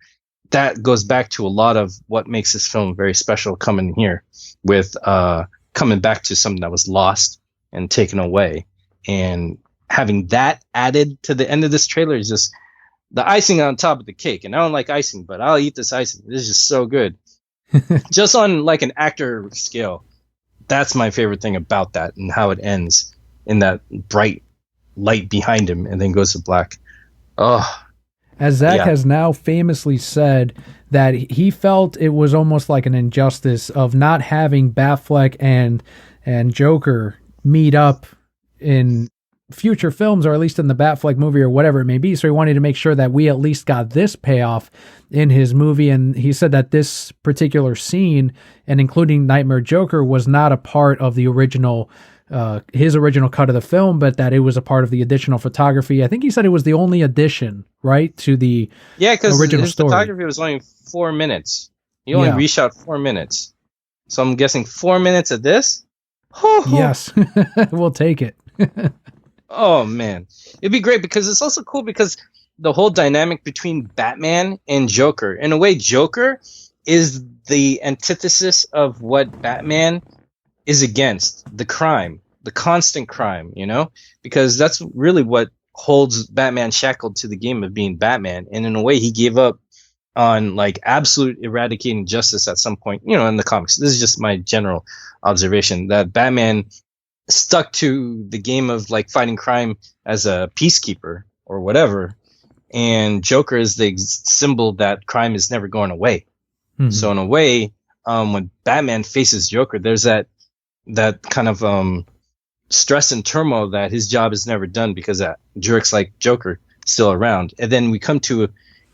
That goes back to a lot of what makes this film very special, coming here with coming back to something that was lost and taken away, and having that added to the end of this trailer is just the icing on top of the cake. And I don't like icing, but I'll eat this icing. This is just so good. Just on like an actor scale, that's my favorite thing about that, and how it ends in that bright light behind him and then goes to black. Oh, as Zach has now famously said that he felt it was almost like an injustice of not having Batfleck and Joker meet up in future films, or at least in the Batfleck movie or whatever it may be. So he wanted to make sure that we at least got this payoff in his movie. And he said that this particular scene, and including Nightmare Joker, was not a part of the original, his original cut of the film, but that it was a part of the additional photography. I think he said it was the only addition, right, to the original his story. Photography was only 4 minutes. He only reshot 4 minutes. So I'm guessing 4 minutes of this? Yes, we'll take it. Oh man, it'd be great, because it's also cool because the whole dynamic between Batman and Joker, in a way, Joker is the antithesis of what Batman is against, the crime. the constant crime, you know, because that's really what holds Batman shackled to the game of being Batman. And in a way, he gave up on like absolute eradicating justice at some point, you know, in the comics. This is just my general observation that Batman stuck to the game of like fighting crime as a peacekeeper or whatever. And Joker is the symbol that crime is never going away. Mhm. So in a way, when Batman faces Joker, there's that kind of stress and turmoil that his job is never done because that jerks like Joker still around. And then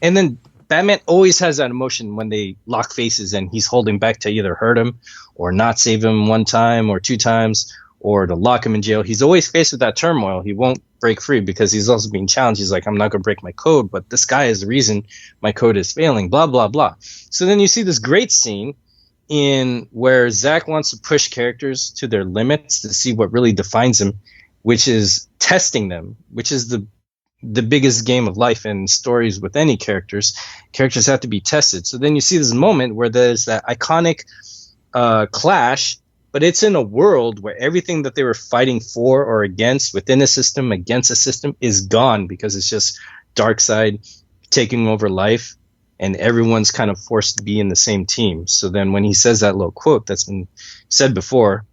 and then Batman always has that emotion when they lock faces and he's holding back to either hurt him or not save him one time or two times or to lock him in jail. He's always faced with that turmoil. He won't break free because he's also being challenged. He's like, I'm not going to break my code, but this guy is the reason my code is failing, blah, blah, blah. So then you see this great scene in where Zach wants to push characters to their limits to see what really defines them, which is testing them, which is the biggest game of life in stories with any characters. Characters have to be tested. So then you see this moment where there's that iconic clash, but it's in a world where everything that they were fighting for or against within a system, against a system, is gone because it's just Darkseid taking over life, and everyone's kind of forced to be in the same team. So then when he says that little quote that's been said before,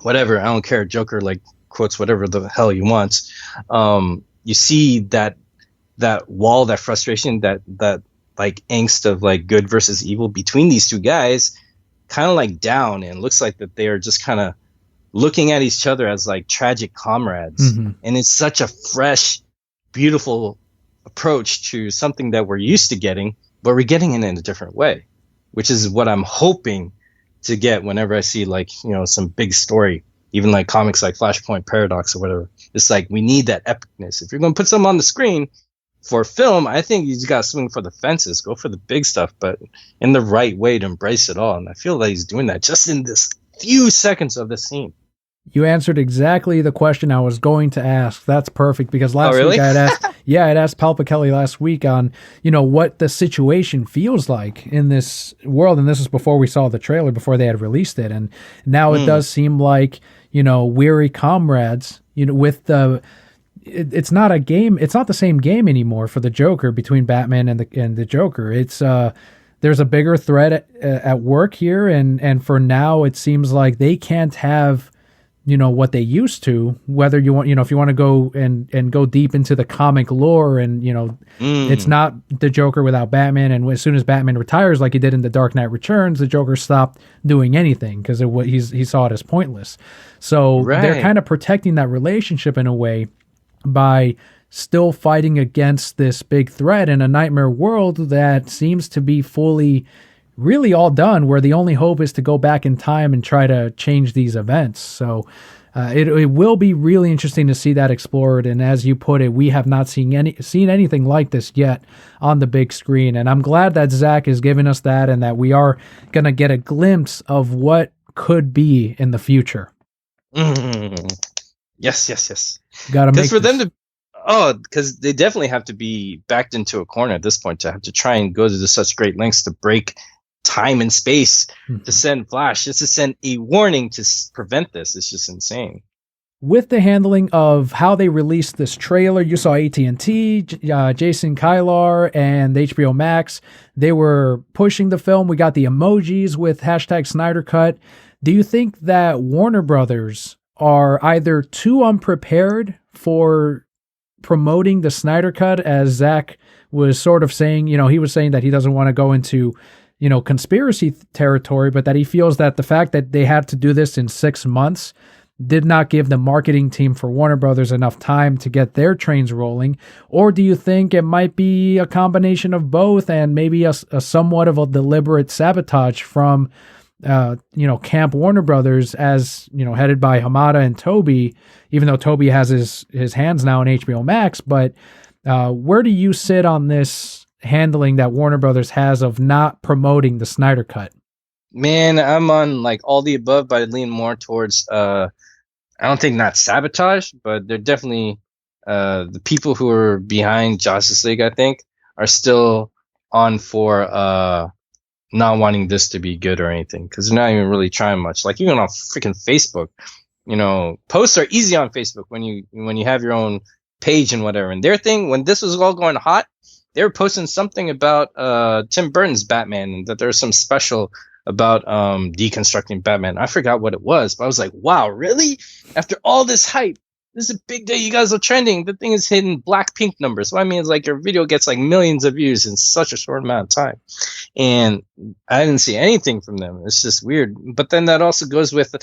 whatever, I don't care, Joker like quotes whatever the hell he wants. You see that wall, that frustration, that like angst of like good versus evil between these two guys, kind of like down, and looks like that they are just kind of looking at each other as like tragic comrades. Mm-hmm. And it's such a fresh, beautiful approach to something that we're used to getting, but we're getting it in a different way, which is what I'm hoping to get whenever I see like, you know, some big story, even like comics like Flashpoint Paradox or whatever. It's like, we need that epicness. If you're going to put something on the screen for film, I think you just got to swing for the fences, go for the big stuff, but in the right way to embrace it all. And I feel like he's doing that just in this few seconds of the scene. You answered exactly the question I was going to ask. That's perfect, because last week I had asked, I'd asked Kelli last week on, you know, what the situation feels like in this world. And this is before we saw the trailer, before they had released it. And now it does seem like, you know, weary comrades, you know, with it's not a game. It's not the same game anymore for the Joker between Batman and the Joker. It's, there's a bigger threat at work here. And for now, it seems like they can't have, you know, what they used to, whether you want, you know, if you want to go and go deep into the comic lore, and, you know, it's not the Joker without Batman. And as soon as Batman retires, like he did in The Dark Knight Returns, the Joker stopped doing anything because he saw it as pointless. So they're kind of protecting that relationship in a way by still fighting against this big threat in a nightmare world that seems to be really all done, where the only hope is to go back in time and try to change these events. So it will be really interesting to see that explored. And as you put it, we have not seen anything like this yet on the big screen. And I'm glad that Zach is giving us that, and that we are going to get a glimpse of what could be in the future. Yes. Got to make for them to, because they definitely have to be backed into a corner at this point to have to try and go to such great lengths to break time and space to send Flash, just to send a warning to prevent this. It's just insane. With the handling of how they released this trailer, you saw AT&T, Jason Kylar, and HBO Max. They were pushing the film. We got the emojis with hashtag Snyder Cut. Do you think that Warner Brothers are either too unprepared for promoting the Snyder Cut, as Zach was sort of saying, you know, he was saying that he doesn't want to go into, you know, conspiracy territory, but that he feels that the fact that they had to do this in 6 months did not give the marketing team for Warner Brothers enough time to get their trains rolling? Or do you think it might be a combination of both, and maybe a somewhat of a deliberate sabotage from you know, Camp Warner Brothers, as, you know, headed by Hamada and Toby, even though Toby has his hands now in HBO Max? But where do you sit on this handling that Warner Brothers has of not promoting the Snyder Cut? Man, I'm on like all the above, but I lean more towards I don't think not sabotage, but they're definitely the people who are behind Justice League, I think, are still on for not wanting this to be good or anything, because they're not even really trying much. Like even on freaking Facebook, posts are easy on Facebook when you have your own page and whatever. And their thing, when this was all going hot, they were posting something about Tim Burton's Batman, and that there's some special about deconstructing Batman. I forgot what it was, but I was like, wow, really? After all this hype, this is a big day. You guys are trending. The thing is hitting Blackpink numbers. So I mean, it's like your video gets like millions of views in such a short amount of time. And I didn't see anything from them. It's just weird. But then that also goes with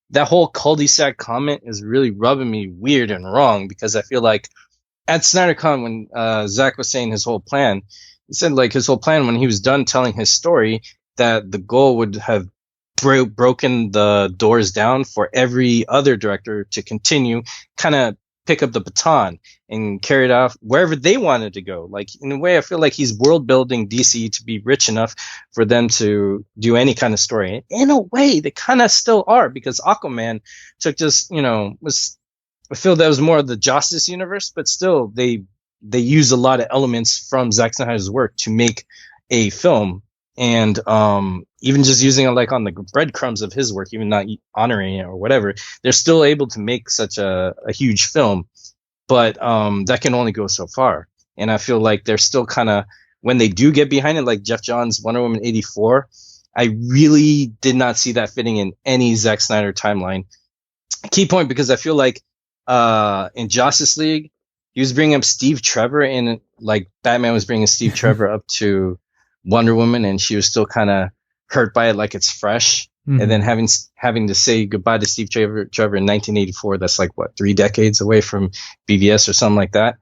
that whole cul-de-sac comment is really rubbing me weird and wrong, because I feel like at SnyderCon, when Zach was saying his whole plan, he said like his whole plan when he was done telling his story, that the goal would have broken the doors down for every other director to continue, kind of pick up the baton and carry it off wherever they wanted to go. Like, in a way, I feel like he's world building DC to be rich enough for them to do any kind of story. In a way, they kind of still are, because Aquaman took just, I feel that was more of the Justice universe, but still they use a lot of elements from Zack Snyder's work to make a film. And even just using it like on the breadcrumbs of his work, even not honoring it or whatever, they're still able to make such a huge film. But that can only go so far. And I feel like they're still kind of, when they do get behind it, like Jeff Johns' Wonder Woman 84, I really did not see that fitting in any Zack Snyder timeline. Key point, because I feel like in Justice League, he was bringing up Steve Trevor, and like Batman was bringing Steve Trevor up to Wonder Woman, and she was still kind of hurt by it, like it's fresh. Mm-hmm. And then having to say goodbye to Steve Trevor in 1984, that's like what, 3 decades away from BVS or something like that.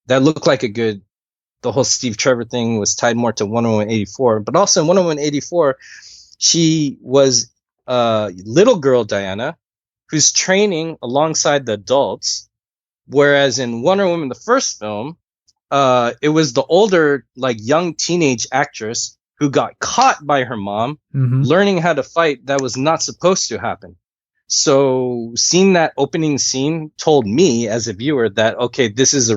That looked like the whole Steve Trevor thing was tied more to Wonder Woman 84, but also in Wonder Woman 84, she was little girl Diana, who's training alongside the adults, whereas in Wonder Woman, the first film, it was the older, like young teenage actress who got caught by her mom learning how to fight that was not supposed to happen. So seeing that opening scene told me as a viewer that, okay, this is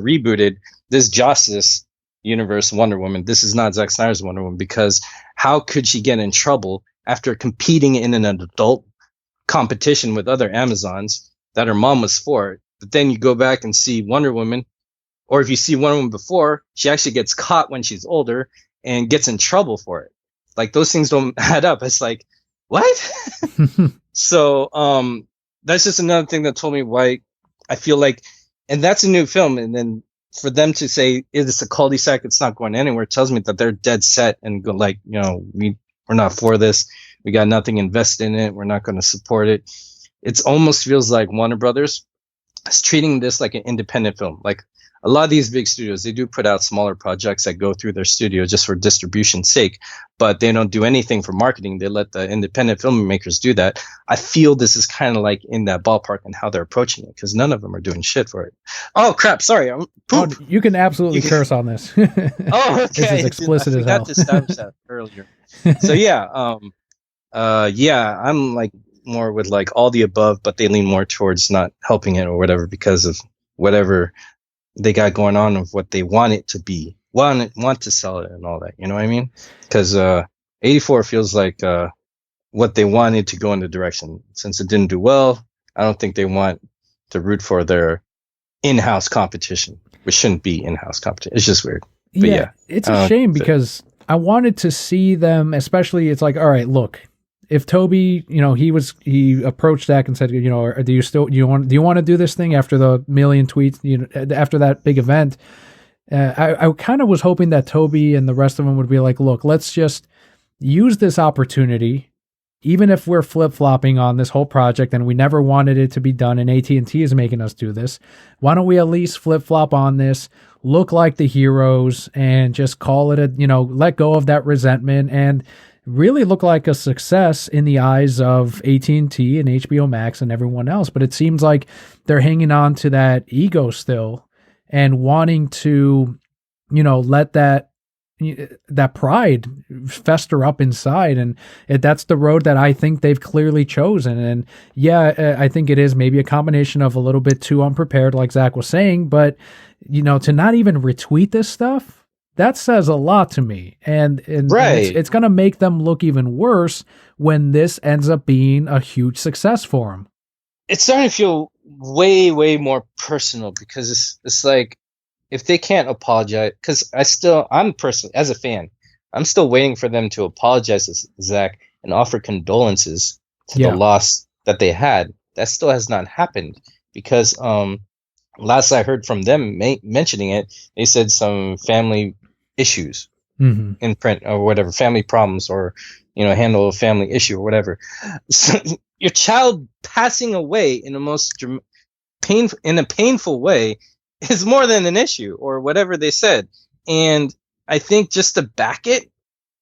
this Justice universe Wonder Woman. This is not Zack Snyder's Wonder Woman, because how could she get in trouble after competing in an adult competition with other Amazons that her mom was for? But then you go back and see Wonder Woman, or if you see Wonder Woman before, she actually gets caught when she's older and gets in trouble for it. Like, those things don't add up. It's like, what? So that's just another thing that told me why I feel like, and that's a new film. And then for them to say it's a cul-de-sac, it's not going anywhere, tells me that they're dead set and go like, we're not for this. We got nothing invested in it. We're not going to support it. It almost feels like Warner Brothers is treating this like an independent film. Like, a lot of these big studios, they do put out smaller projects that go through their studio just for distribution's sake, but they don't do anything for marketing. They let the independent filmmakers do that. I feel this is kind of like in that ballpark and how they're approaching it, because none of them are doing shit for it. Oh, crap. Sorry. You can absolutely curse on this. Oh, okay. This is explicit as hell. I forgot to establish that earlier. So, yeah. I'm like more with like all the above, but they lean more towards not helping it or whatever because of whatever they got going on of what they want it to be, want to sell it and all that. You know what I mean? Because 84 feels like what they wanted to go in the direction. Since it didn't do well, I don't think they want to root for their in-house competition, which shouldn't be in-house competition. It's just weird. But yeah it's a shame because I wanted to see them, especially it's like, all right, look, if Toby, he approached Zach and said, do you want to do this thing after the million tweets, after that big event? I kind of was hoping that Toby and the rest of them would be like, look, let's just use this opportunity, even if we're flip-flopping on this whole project and we never wanted it to be done and AT&T is making us do this. Why don't we at least flip-flop on this, look like the heroes, and just call it let go of that resentment and really look like a success in the eyes of AT&T and HBO Max and everyone else. But it seems like they're hanging on to that ego still and wanting to, let that pride fester up inside. And that's the road that I think they've clearly chosen. And I think it is maybe a combination of a little bit too unprepared, like Zach was saying, but to not even retweet this stuff, that says a lot to me. And right. It's going to make them look even worse when this ends up being a huge success for them. it's starting to feel way, way more personal because it's like if they can't apologize, because I'm personally, as a fan, I'm still waiting for them to apologize to Zach and offer condolences to the Yeah. loss that they had. That still has not happened because last I heard from them mentioning it, they said some family issues Hmm. in print or whatever, family problems or handle a family issue or whatever. So, your child passing away in the most in a painful way is more than an issue or whatever they said. And I think just to back it,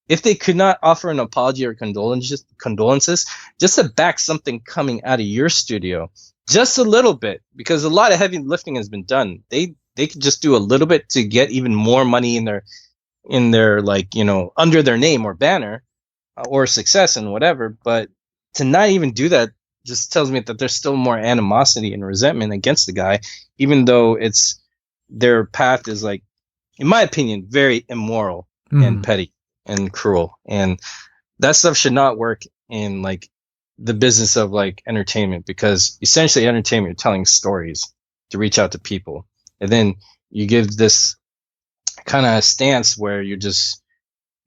if they could not offer an apology or condolences, just to back something coming out of your studio, just a little bit, because a lot of heavy lifting has been done. They could just do a little bit to get even more money in their like under their name or banner or success and whatever. But to not even do that just tells me that there's still more animosity and resentment against the guy, even though it's their path is like, in my opinion, very immoral and petty and cruel. And that stuff should not work in like the business of like entertainment, because essentially entertainment, you're telling stories to reach out to people. And then you give this kind of stance where you're just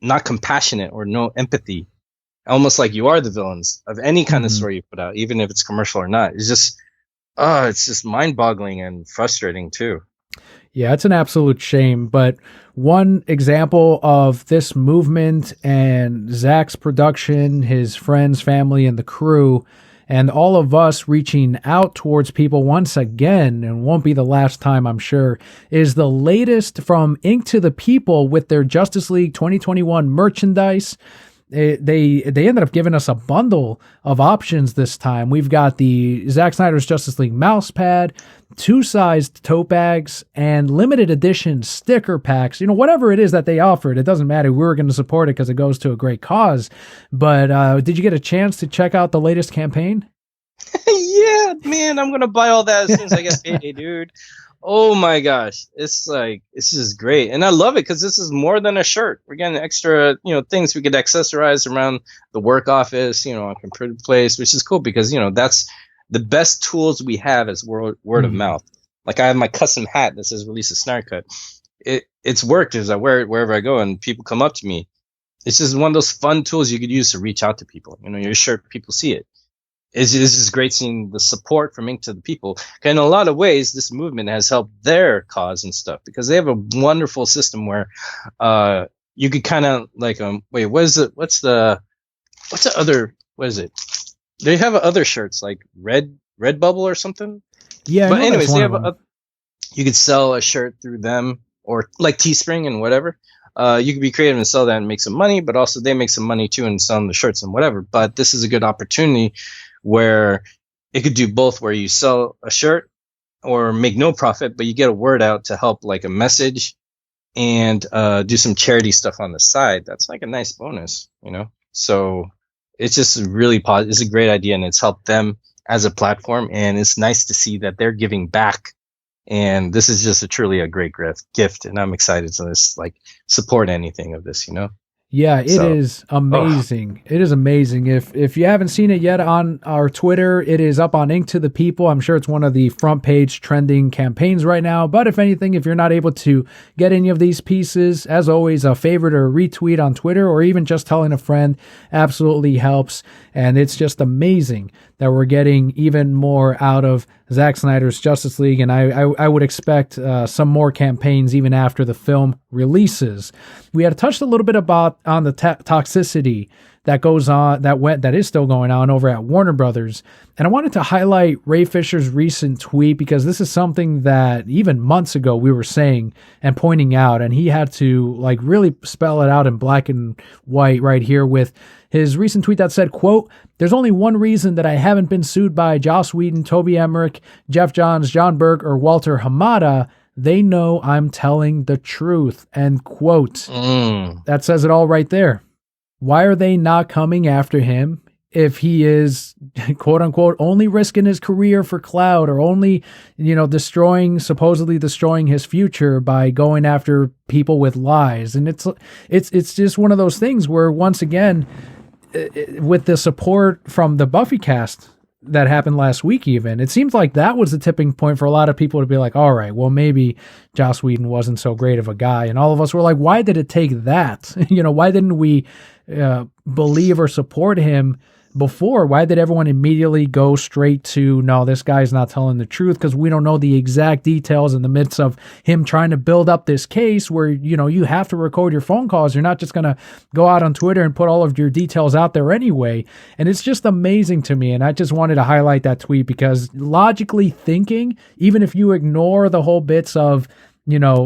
not compassionate or no empathy, almost like you are the villains of any kind of story you put out, even if it's commercial or not. It's just mind boggling and frustrating too. Yeah, it's an absolute shame. But one example of this movement and Zach's production, his friends, family, and the crew, and all of us reaching out towards people once again, and won't be the last time, I'm sure, is the latest from Ink to the People with their Justice League 2021 merchandise. They ended up giving us a bundle of options this time. We've got the Zack Snyder's Justice League mouse pad, 2-sized tote bags, and limited edition sticker packs. Whatever it is that they offered, it doesn't matter. We were going to support it because it goes to a great cause. But did you get a chance to check out the latest campaign? Yeah, man, I'm gonna buy all that as soon as I get paid, dude. Oh my gosh, it's just great, and I love it because this is more than a shirt. We're getting extra, things we could accessorize around the work office, a computer place, which is cool because that's the best tools we have as word of mouth. Like I have my custom hat that says "Release a Snyder Cut." It's worked as I wear it wherever I go, and people come up to me. It's just one of those fun tools you could use to reach out to people. Your shirt, people see it. It's just great seeing the support from Ink to the People. In a lot of ways, this movement has helped their cause and stuff because they have a wonderful system where you could kind of like wait, what's the other, what is it? They have other shirts like Redbubble or something. Yeah, but anyways, they have you could sell a shirt through them or like Teespring and whatever. You could be creative and sell that and make some money, but also they make some money too and selling the shirts and whatever. But this is a good opportunity where it could do both, where you sell a shirt or make no profit, but you get a word out to help like a message and do some charity stuff on the side. That's like a nice bonus, So it's just really positive. It's a great idea, and it's helped them as a platform, and it's nice to see that they're giving back. And this is just truly a great gift, and I'm excited to support anything of this, Yeah, it is amazing. It is amazing. If you haven't seen it yet on our Twitter, it is up on Ink to the People. I'm sure it's one of the front page trending campaigns right now. But if anything, if you're not able to get any of these pieces, as always, a favorite or a retweet on Twitter, or even just telling a friend absolutely helps. And it's just amazing that we're getting even more out of Zack Snyder's Justice League, and I would expect some more campaigns even after the film releases. We had touched a little bit about on the toxicity that goes on, that is still going on over at Warner Brothers, and I wanted to highlight Ray Fisher's recent tweet because this is something that even months ago we were saying and pointing out, and he had to really spell it out in black and white right here with his recent tweet that said, quote, "There's only one reason that I haven't been sued by Joss Whedon, Toby Emmerich, Jeff Johns, John Berg, or Walter Hamada. They know I'm telling the truth," end quote. That says it all right there. Why are they not coming after him if he is, quote unquote, only risking his career for clout, or only, supposedly destroying his future by going after people with lies? And it's just one of those things where, once again, with the support from the Buffy cast, that happened last week even. It seems like that was the tipping point for a lot of people to be like, all right, well, maybe Joss Whedon wasn't so great of a guy. And all of us were like, why did it take that? Why didn't we believe or support him before? Why did everyone immediately go straight to, no, this guy's not telling the truth, because we don't know the exact details in the midst of him trying to build up this case where, you have to record your phone calls. You're not just going to go out on Twitter and put all of your details out there anyway. And it's just amazing to me. And I just wanted to highlight that tweet because logically thinking, even if you ignore the whole bits of,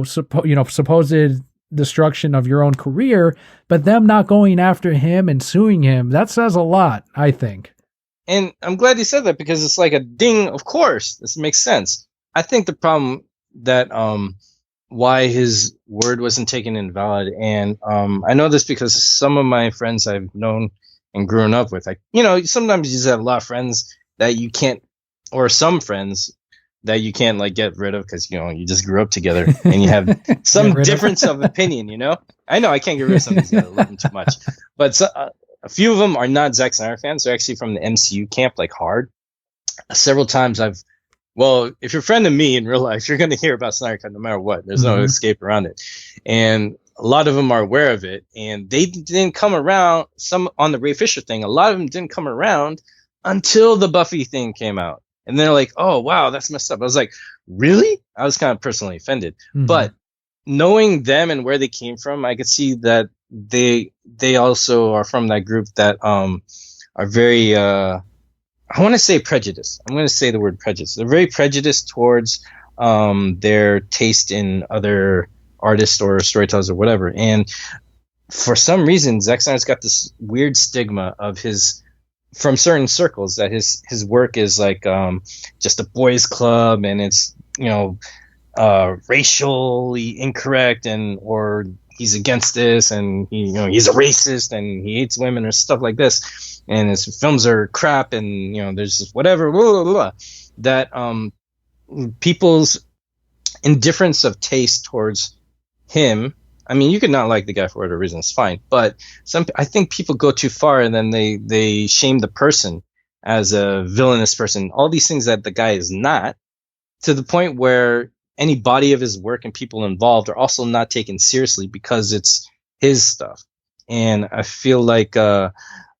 supposed destruction of your own career, but them not going after him and suing him, that says a lot, I think. And I'm glad you said that because it's like a ding, of course, this makes sense. I think the problem that why his word wasn't taken invalid, and I know this because some of my friends I've known and grown up with, like, sometimes you just have a lot of friends that you can't, or some friends that you can't like get rid of because you just grew up together and you have some difference of opinion. I know I can't get rid of some of these guys. I love them too much, but a few of them are not Zack Snyder fans. They're actually from the MCU camp, like hard. Several times if you're a friend of me in real life, you're going to hear about Snyder Cut no matter what. There's no escape around it, and a lot of them are aware of it, and they didn't come around. Some on the Ray Fisher thing, a lot of them didn't come around until the Buffy thing came out. And they're like, oh, wow, that's messed up. I was like, really? I was kind of personally offended. But knowing them and where they came from, I could see that they also are from that group that are very, I want to say prejudiced. I'm going to say the word prejudice. They're very prejudiced towards their taste in other artists or storytellers or whatever. And for some reason, Zack Snyder's got this weird stigma of from certain circles that his work is like just a boys club, and it's racially incorrect, or he's against this, and he's a racist and he hates women or stuff like this, and his films are crap, and there's just whatever blah, blah, blah, that people's indifference of taste towards him. I mean, you could not like the guy for whatever reason, it's fine. But I think people go too far, and then they shame the person as a villainous person. All these things that the guy is not, to the point where any body of his work and people involved are also not taken seriously because it's his stuff. And I feel like a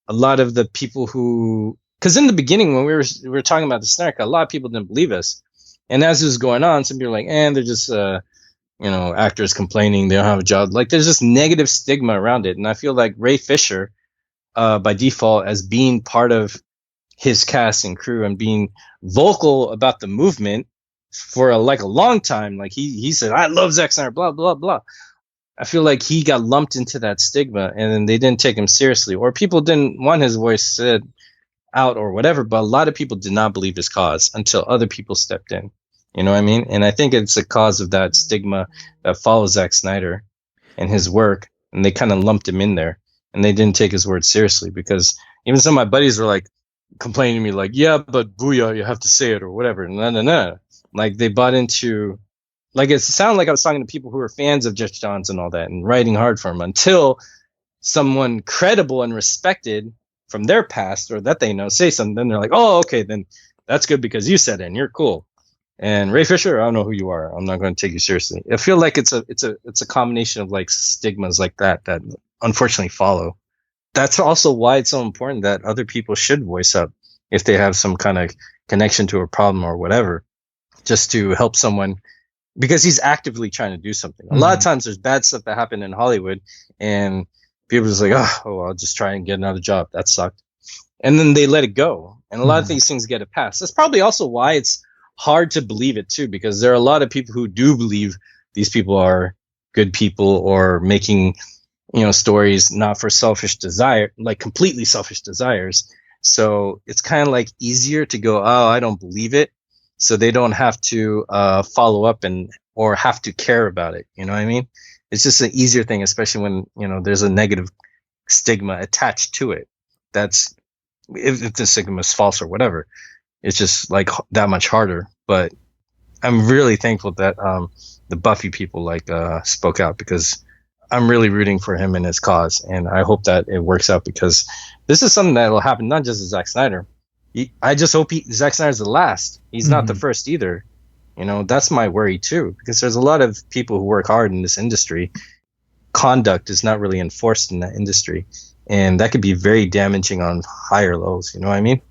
lot of the people because in the beginning when we were talking about the Snyder Cut, a lot of people didn't believe us. And as it was going on, some people were like, they're just actors complaining they don't have a job. Like, there's this negative stigma around it. And I feel like Ray Fisher, by default, as being part of his cast and crew and being vocal about the movement for a long time, like he said, I love Zack Snyder, blah, blah, blah. I feel like he got lumped into that stigma, and then they didn't take him seriously, or people didn't want his voice said out or whatever. But a lot of people did not believe his cause until other people stepped in. You know what I mean? And I think it's a cause of that stigma that follows Zack Snyder and his work. And they kind of lumped him in there, and they didn't take his word seriously, because even some of my buddies were like complaining to me like, yeah, but booyah, you have to say it or whatever. No. Like, they bought into, like, it sounded like I was talking to people who were fans of Jeff Johns and all that and writing hard for him, until someone credible and respected from their past or that they know say something. Then they're like, oh, okay, then that's good because you said it and you're cool. And Ray Fisher, I don't know who you are. I'm not going to take you seriously. I feel like it's a combination of like stigmas like that unfortunately follow. That's also why it's so important that other people should voice up if they have some kind of connection to a problem or whatever, just to help someone, because he's actively trying to do something. A lot of times there's bad stuff that happened in Hollywood, and people are just like, oh, I'll just try and get another job. That sucked. And then they let it go. And a lot of these things get a pass. That's probably also why it's hard to believe it too, because there are a lot of people who do believe these people are good people or making, stories not for selfish desire, like completely selfish desires. So it's kind of like easier to go, oh, I don't believe it. So they don't have to follow up or have to care about it. You know what I mean? It's just an easier thing, especially when, there's a negative stigma attached to it. That's if the stigma is false or whatever. It's just like that much harder. But I'm really thankful that the Buffy people spoke out, because I'm really rooting for him and his cause, and I hope that it works out, because this is something that will happen not just to Zack Snyder, I just hope Zack Snyder's the last. He's not the Mhm. first either. That's my worry too, because there's a lot of people who work hard in this industry. Conduct is not really enforced in that industry, and that could be very damaging on higher lows. You know what I mean?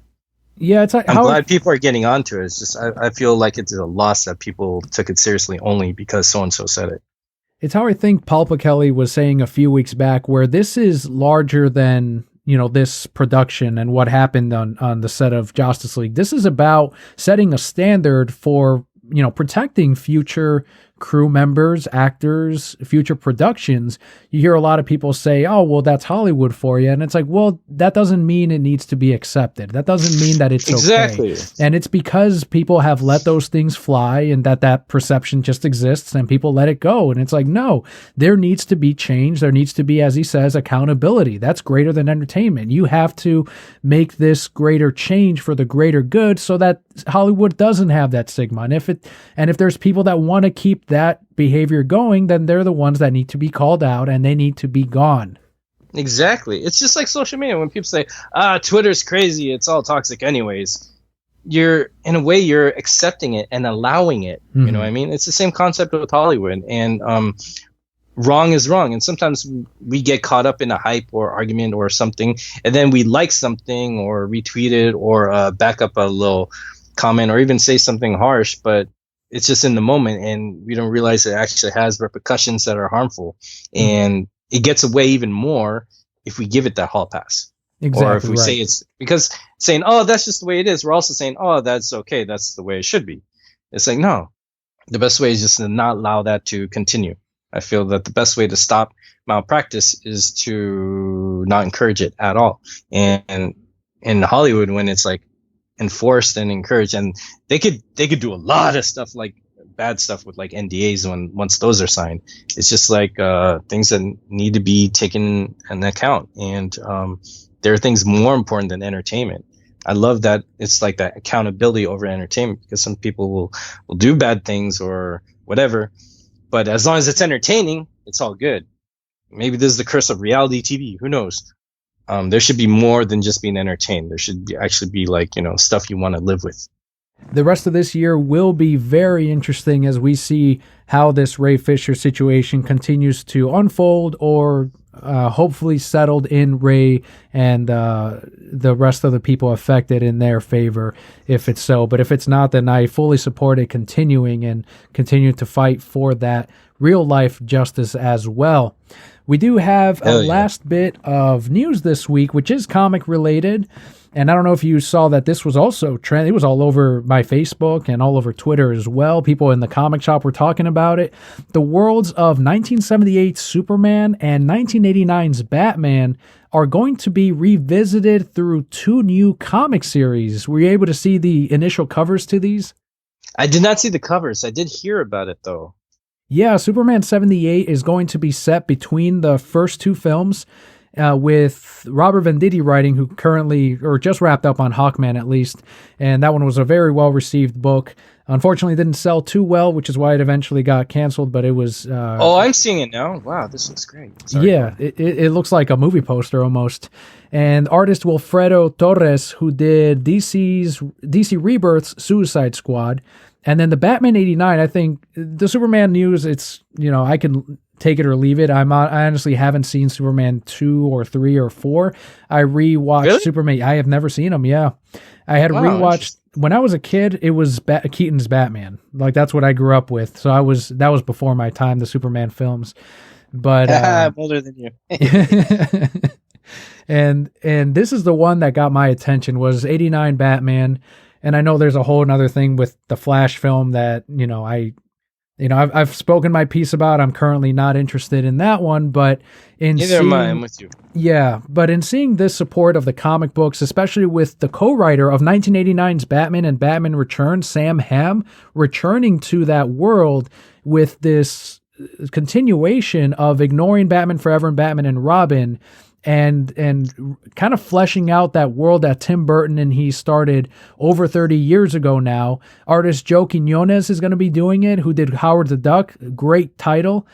Yeah, it's like I'm how glad people are getting onto it. It's just I feel like it's a loss that people took it seriously only because so and so said it. it's how I think Paul Kelly was saying a few weeks back, where this is larger than this production and what happened on the set of Justice League. This is about setting a standard for protecting future crew members, actors, future productions. You hear a lot of people say, "Oh, well, that's Hollywood for you," and it's like, well, that doesn't mean it needs to be accepted. That doesn't mean that it's okay. Exactly. And it's because people have let those things fly, and that perception just exists, and people let it go. And it's like, no, there needs to be change. There needs to be, as he says, accountability. That's greater than entertainment. You have to make this greater change for the greater good, so that Hollywood doesn't have that stigma. And if there's people that want to keep that behavior going, then they're the ones that need to be called out, and they need to be gone. Exactly. It's just like social media. When people say, Twitter's crazy, it's all toxic anyways. In a way, you're accepting it and allowing it. Mm-hmm. You know what I mean? It's the same concept with Hollywood. And wrong is wrong. And sometimes we get caught up in a hype or argument or something, and then we like something or retweet it or back up a little comment or even say something harsh, but it's just in the moment and we don't realize it actually has repercussions that are harmful. And it gets away even more if we give it that hall pass. Exactly. Or if we say it's because saying, oh, that's just the way it is, we're also saying, oh, that's okay, that's the way it should be. It's like, no, the best way is just to not allow that to continue. I feel that the best way to stop malpractice is to not encourage it at all. And in Hollywood, when it's like enforced and encouraged, and they could do a lot of stuff, like bad stuff with like NDAs once those are signed. It's just like things that need to be taken into account, and there are things more important than entertainment. I love that it's like that accountability over entertainment, because some people will do bad things or whatever, but as long as it's entertaining, it's all good. Maybe this is the curse of reality TV. Who knows? There should be more than just being entertained. There should actually be like, stuff you want to live with. The rest of this year will be very interesting as we see how this Ray Fisher situation continues to unfold, or hopefully settled in Ray and the rest of the people affected in their favor, if it's so. But if it's not, then I fully support it continuing and continue to fight for that real life justice as well. We do have a last bit of news this week, which is comic related. And I don't know if you saw that this was also trend. It was all over my Facebook and all over Twitter as well. People in the comic shop were talking about it. The worlds of 1978's Superman and 1989's Batman are going to be revisited through two new comic series. Were you able to see the initial covers to these? I did not see the covers. I did hear about it, though. Yeah, Superman 78 is going to be set between the first two films, with Robert Venditti writing, who currently, or just wrapped up on Hawkman at least, and that one was a very well-received book. Unfortunately, didn't sell too well, which is why it eventually got canceled, but it was... I'm seeing it now. Wow, this looks great. Sorry. Yeah, it looks like a movie poster almost. And artist Wilfredo Torres, who did DC Rebirth's Suicide Squad, and then the Batman 89, I think, the Superman news, it's, I can take it or leave it. I honestly haven't seen Superman 2 or 3 or 4. I rewatched Really? Superman. I have never seen them, yeah. I had rewatched, when I was a kid, it was Keaton's Batman. Like, that's what I grew up with. So that was before my time, the Superman films. But I'm older than you. and this is the one that got my attention, was 89 Batman. And I know there's a whole other thing with the Flash film that, I've spoken my piece about. I'm currently not interested in that one, but Neither am I. I'm with you. Yeah, but in seeing this support of the comic books, especially with the co-writer of 1989's Batman and Batman Returns, Sam Hamm, returning to that world with this continuation of ignoring Batman Forever and Batman and Robin, and kind of fleshing out that world that Tim Burton and he started over 30 years ago now. Artist Joe Quinones is going to be doing it, who did Howard the Duck. Great title.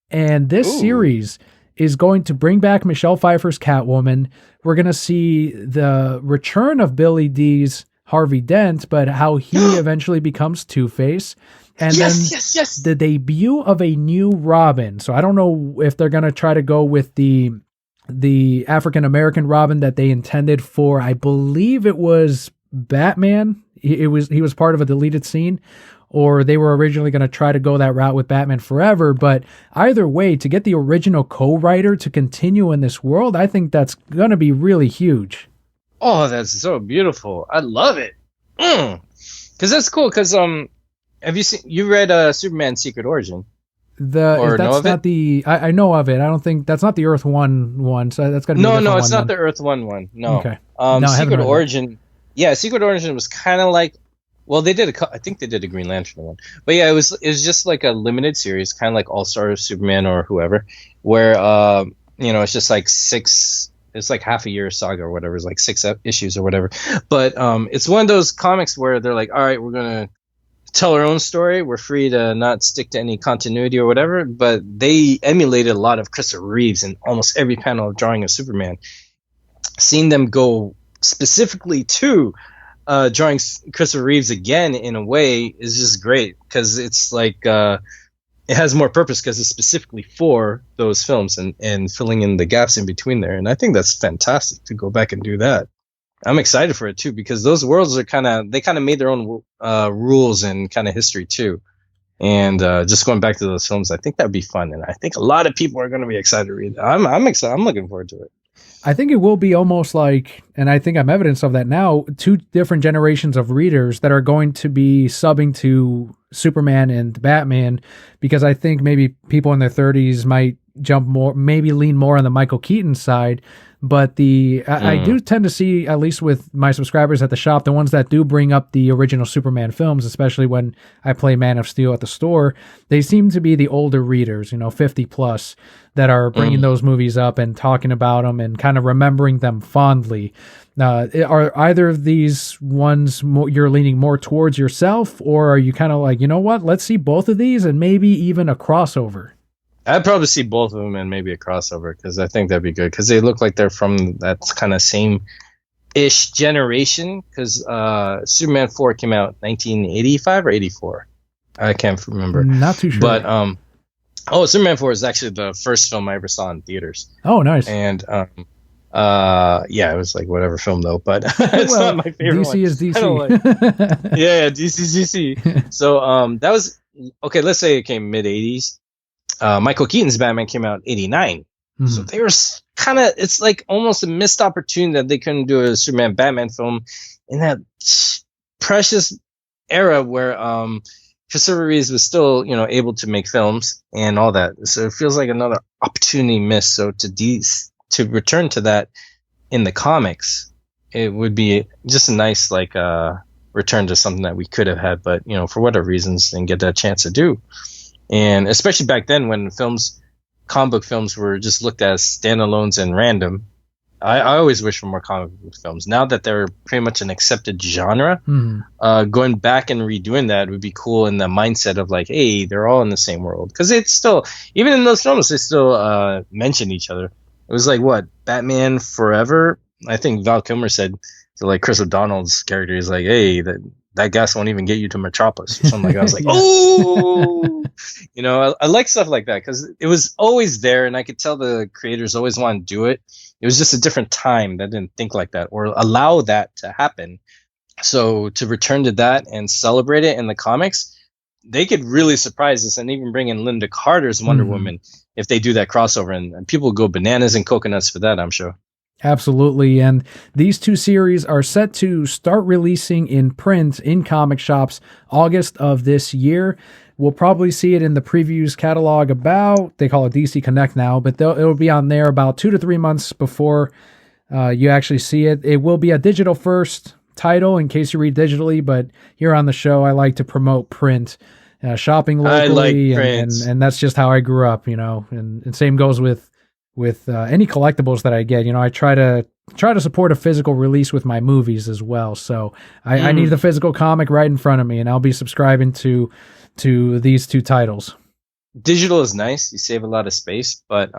And this series is going to bring back Michelle Pfeiffer's Catwoman. We're going to see the return of Billy D's Harvey Dent, but how he eventually becomes Two-Face. And then the debut of a new Robin. So I don't know if they're going to try to go with the African-American Robin that they intended for, I believe it was Batman. He was part of a deleted scene, or they were originally going to try to go that route with Batman Forever. But either way, to get the original co-writer to continue in this world, I think that's going to be really huge. Oh, that's so beautiful. I love it. Because that's cool. Because have you read Superman Secret Origin? That's not the I know of it. I don't think that's not the Earth one. So that's got to be no, it's not the Earth one. No. Okay. Secret Origin. Yeah, Secret Origin was kind of like, well, I think they did a Green Lantern one, but yeah, it was just like a limited series, kind of like All Star Superman or whoever, where it's just like it's like half a year saga or whatever. It's like 6 issues or whatever. But it's one of those comics where they're like, all right, we're gonna tell our own story. We're free to not stick to any continuity or whatever. But they emulated a lot of Christopher Reeves in almost every panel of drawing of Superman. Seeing them go specifically to drawing Christopher Reeves again in a way is just great, because it's like it has more purpose because it's specifically for those films and filling in the gaps in between there. And I think that's fantastic to go back and do that. I'm excited for it too, because those worlds are kind of made their own rules and kind of history too. And just going back to those films, I think that'd be fun, and I think a lot of people are going to be excited to read that. I'm excited. I'm looking forward to it. I think it will be almost like, and I think I'm evidence of that now, 2 different generations of readers that are going to be subbing to Superman and Batman, because I think maybe people in their 30s might maybe lean more on the Michael Keaton side. But I do tend to see, at least with my subscribers at the shop, the ones that do bring up the original Superman films, especially when I play Man of Steel at the store, they seem to be the older readers, 50 plus, that are bringing those movies up and talking about them and kind of remembering them fondly. Are either of these ones you're leaning more towards yourself, or are you kind of like, you know what, let's see both of these and maybe even a crossover? I'd probably see both of them and maybe a crossover, because I think that'd be good, because they look like they're from that kind of same-ish generation, because Superman 4 came out 1985 or 84. I can't remember. Not too sure. But, Superman 4 is actually the first film I ever saw in theaters. Oh, nice. And, it was like whatever film, though, but it's not my favorite DC one. is DC. Yeah, DC's DC. So, that was, okay, let's say it came mid-80s. Michael Keaton's Batman came out in 89. So they were kind of, it's like almost a missed opportunity that they couldn't do a Superman Batman film in that precious era where Christopher Reeves was still, able to make films and all that. So it feels like another opportunity missed. So to return to that in the comics, it would be just a nice return to something that we could have had, but for whatever reasons didn't get that chance to do. And especially back then when comic book films were just looked at as standalones and random, I always wish for more comic book films. Now that they're pretty much an accepted genre, going back and redoing that would be cool in the mindset of like, hey, they're all in the same world. Because it's still, even in those films, they still mention each other. It was like, what, Batman Forever? I think Val Kilmer said to like Chris O'Donnell's character, he's like, hey, that gas won't even get you to Metropolis or something like that. I was like, oh, I like stuff like that, because it was always there, and I could tell the creators always wanted to do it. It was just a different time that didn't think like that or allow that to happen. So to return to that and celebrate it in the comics, they could really surprise us, and even bring in Linda Carter's Wonder Woman if they do that crossover, and people go bananas and coconuts for that, I'm sure. Absolutely. And these 2 series are set to start releasing in print in comic shops August of this year. We'll probably see it in the previews catalog they call it DC Connect now, but it'll be on there about 2 to 3 months before you actually see it. It will be a digital first title in case you read digitally, but here on the show, I like to promote print, shopping locally. I like print. And that's just how I grew up, and same goes with any collectibles that I get. I try to support a physical release with my movies as well. So I need the physical comic right in front of me, and I'll be subscribing to these 2 titles. Digital is nice. You save a lot of space, but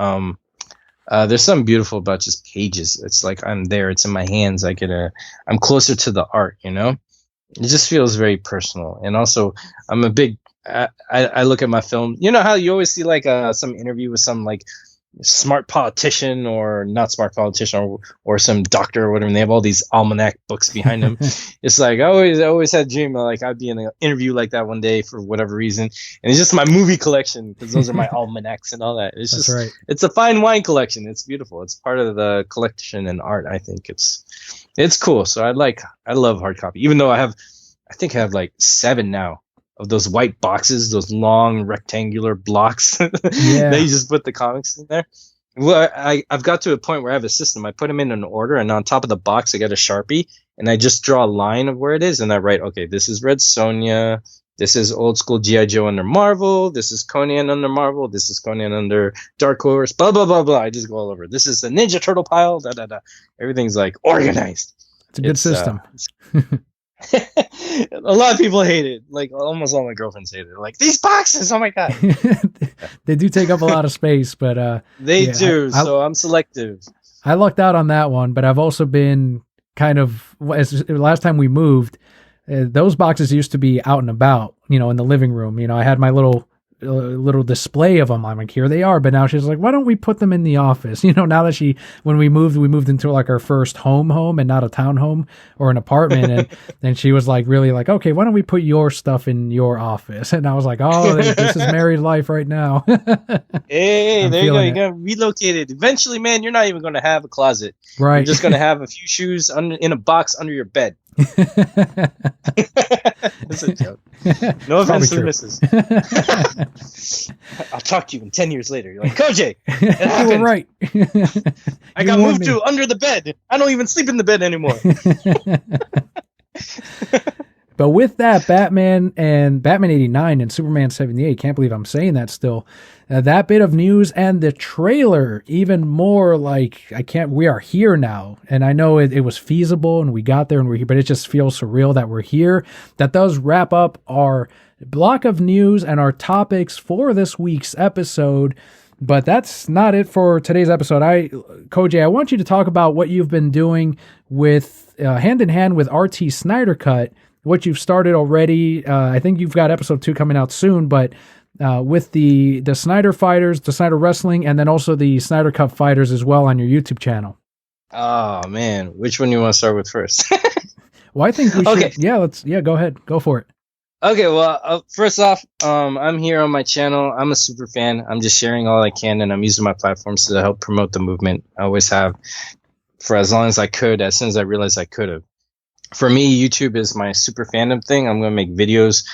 There's something beautiful about just pages. It's like I'm there. It's in my hands. I'm closer to the art. It just feels very personal. And also, I'm a big. I look at my film. You know how you always see like some interview with some like smart politician or not smart politician or some doctor or whatever, and they have all these almanac books behind them. It's like I always had a dream of like I'd be in an interview like that one day for whatever reason, and it's just my movie collection because those are my almanacs and all that. That's right. It's a fine wine collection. It's beautiful. It's part of the collection and art. I think it's cool. So I love hard copy, even though I think I have like 7 now of those white boxes, those long rectangular blocks that you just put the comics in there. Well, I've got to a point where I have a system. I put them in an order, and on top of the box, I got a Sharpie, and I just draw a line of where it is, and I write, okay, this is Red Sonja, this is old school G.I. Joe under Marvel, this is Conan under Marvel, this is Conan under Dark Horse, blah, blah, blah, blah. I just go all over. This is the Ninja Turtle pile, da, da, da. Everything's like organized. It's a good system. A lot of people hate it. Like almost all my girlfriends hate it. Like these boxes. Oh my god. They do take up a lot of space, but they do. So I'm selective. I lucked out on that one, but I've also been kind of last time we moved. Those boxes used to be out and about, in the living room. I had my little display of them. I'm like, here they are. But now she's like, why don't we put them in the office? Now that when we moved into like our first home and not a townhome or an apartment. And then she was like, really like, okay, why don't we put your stuff in your office? And I was like, oh, this is married life right now. Hey, there you go. You got relocated. Eventually, man, you're not even going to have a closet. Right. You're just going to have a few shoes in a box under your bed. It's a joke. No offense to the missus. I'll talk to you in 10 years later. You're like, Kojay, it happened. You were right. I got moved to under the bed. I don't even sleep in the bed anymore. But with that, Batman 89 and Superman 78, can't believe I'm saying that still. That bit of news and the trailer, even more like, we are here now. And I know it was feasible and we got there and we're here, but it just feels surreal that we're here. That does wrap up our block of news and our topics for this week's episode. But that's not it for today's episode. Kojay, I want you to talk about what you've been doing with hand in hand with RT Snyder Cut, what you've started already. I think you've got episode 2 coming out soon, but with the Snyder fighters, the Snyder wrestling, and then also the Snyder Cup fighters as well on your YouTube channel. Oh man, which one do you want to start with first? Well, I think we should. Yeah, go ahead. Go for it. Okay, well, first off, I'm here on my channel. I'm a super fan. I'm just sharing all I can, and I'm using my platforms to help promote the movement. I always have for as long as I could, as soon as I realized I could have. For me, YouTube is my super fandom thing. I'm going to make videos.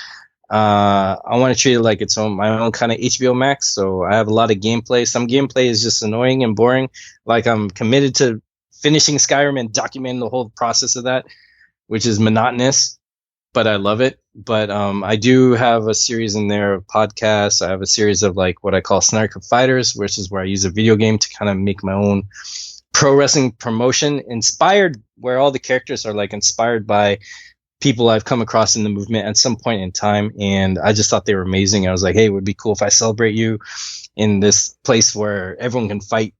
I want to treat it like it's my own kind of HBO Max. So I have a lot of gameplay. Some gameplay is just annoying and boring. Like I'm committed to finishing Skyrim and documenting the whole process of that, which is monotonous, but I love it. But I do have a series in there of podcasts. I have a series of like what I call Snyder Cup Fighters, which is where I use a video game to kind of make my own pro wrestling promotion, inspired where all the characters are like inspired by people I've come across in the movement at some point in time. And I just thought they were amazing. I was like, hey, it would be cool if I celebrate you in this place where everyone can fight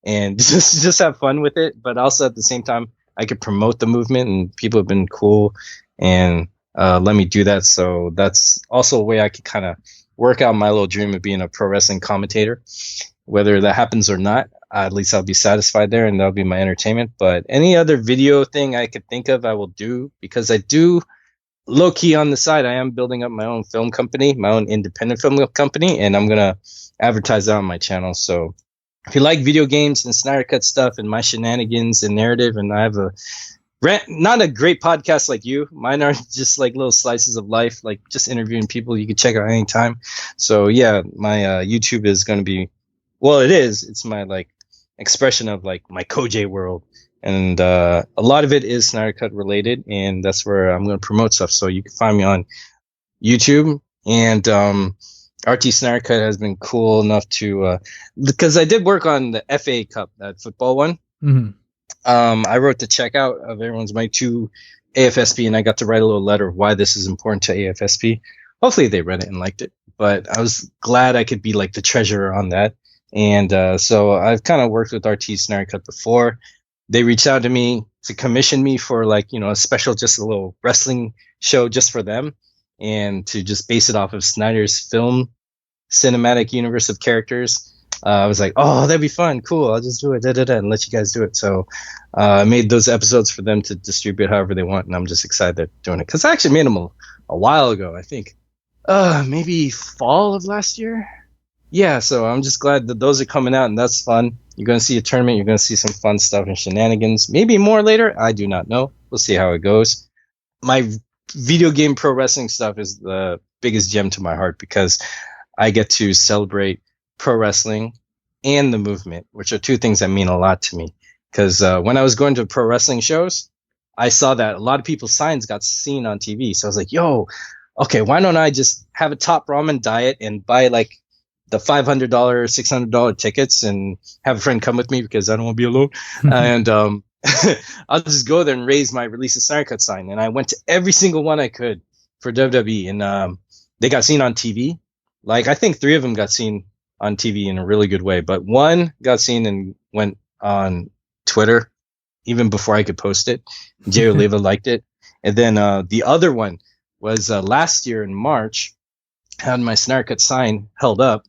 and just have fun with it. But also at the same time, I could promote the movement, and people have been cool and let me do that. So that's also a way I could kind of work out my little dream of being a pro wrestling commentator. Whether that happens or not, at least I'll be satisfied there, and that'll be my entertainment. But any other video thing I could think of, I will do, because I do low key on the side. I am building up my own film company, my own independent film company, and I'm going to advertise that on my channel. So if you like video games and Snyder Cut stuff and my shenanigans and narrative, and I have not a great podcast like you. Mine are just like little slices of life, like just interviewing people you can check out anytime. So yeah, my YouTube is going to be, well, it is. It's my like expression of like my Kojay world. And a lot of it is Snyder Cut related, and that's where I'm going to promote stuff. So you can find me on YouTube. And RT Snyder Cut has been cool enough to, because I did work on the FA Cup, that football one. Mm-hmm. I wrote the checkout of everyone's money to AFSP, and I got to write a little letter of why this is important to AFSP. Hopefully they read it and liked it. But I was glad I could be like the treasurer on that. And so I've kind of worked with RT Snyder Cut before. They reached out to me to commission me for like, a special, just a little wrestling show just for them, and to just base it off of Snyder's film cinematic universe of characters. I was like, oh, that'd be fun. Cool. I'll just do it, and let you guys do it. So I made those episodes for them to distribute however they want. And I'm just excited they're doing it. Because I actually made them a while ago, I think. Maybe fall of last year. Yeah, so I'm just glad that those are coming out, and that's fun. You're going to see a tournament. You're going to see some fun stuff and shenanigans. Maybe more later. I do not know. We'll see how it goes. My video game pro wrestling stuff is the biggest gem to my heart because I get to celebrate pro wrestling and the movement, which are two things that mean a lot to me. Because when I was going to pro wrestling shows, I saw that a lot of people's signs got seen on TV. So I was like, yo, okay, why don't I just have a top ramen diet and buy like the $500, $600 tickets and have a friend come with me because I don't want to be alone. And I'll just go there and raise my Release a Snyder Cut sign. And I went to every single one I could for WWE. And they got seen on TV. Like, I think 3 of them got seen on TV in a really good way. But one got seen and went on Twitter even before I could post it. Jay Oliva liked it. And then the other one was last year in March, had my Snyder Cut sign held up.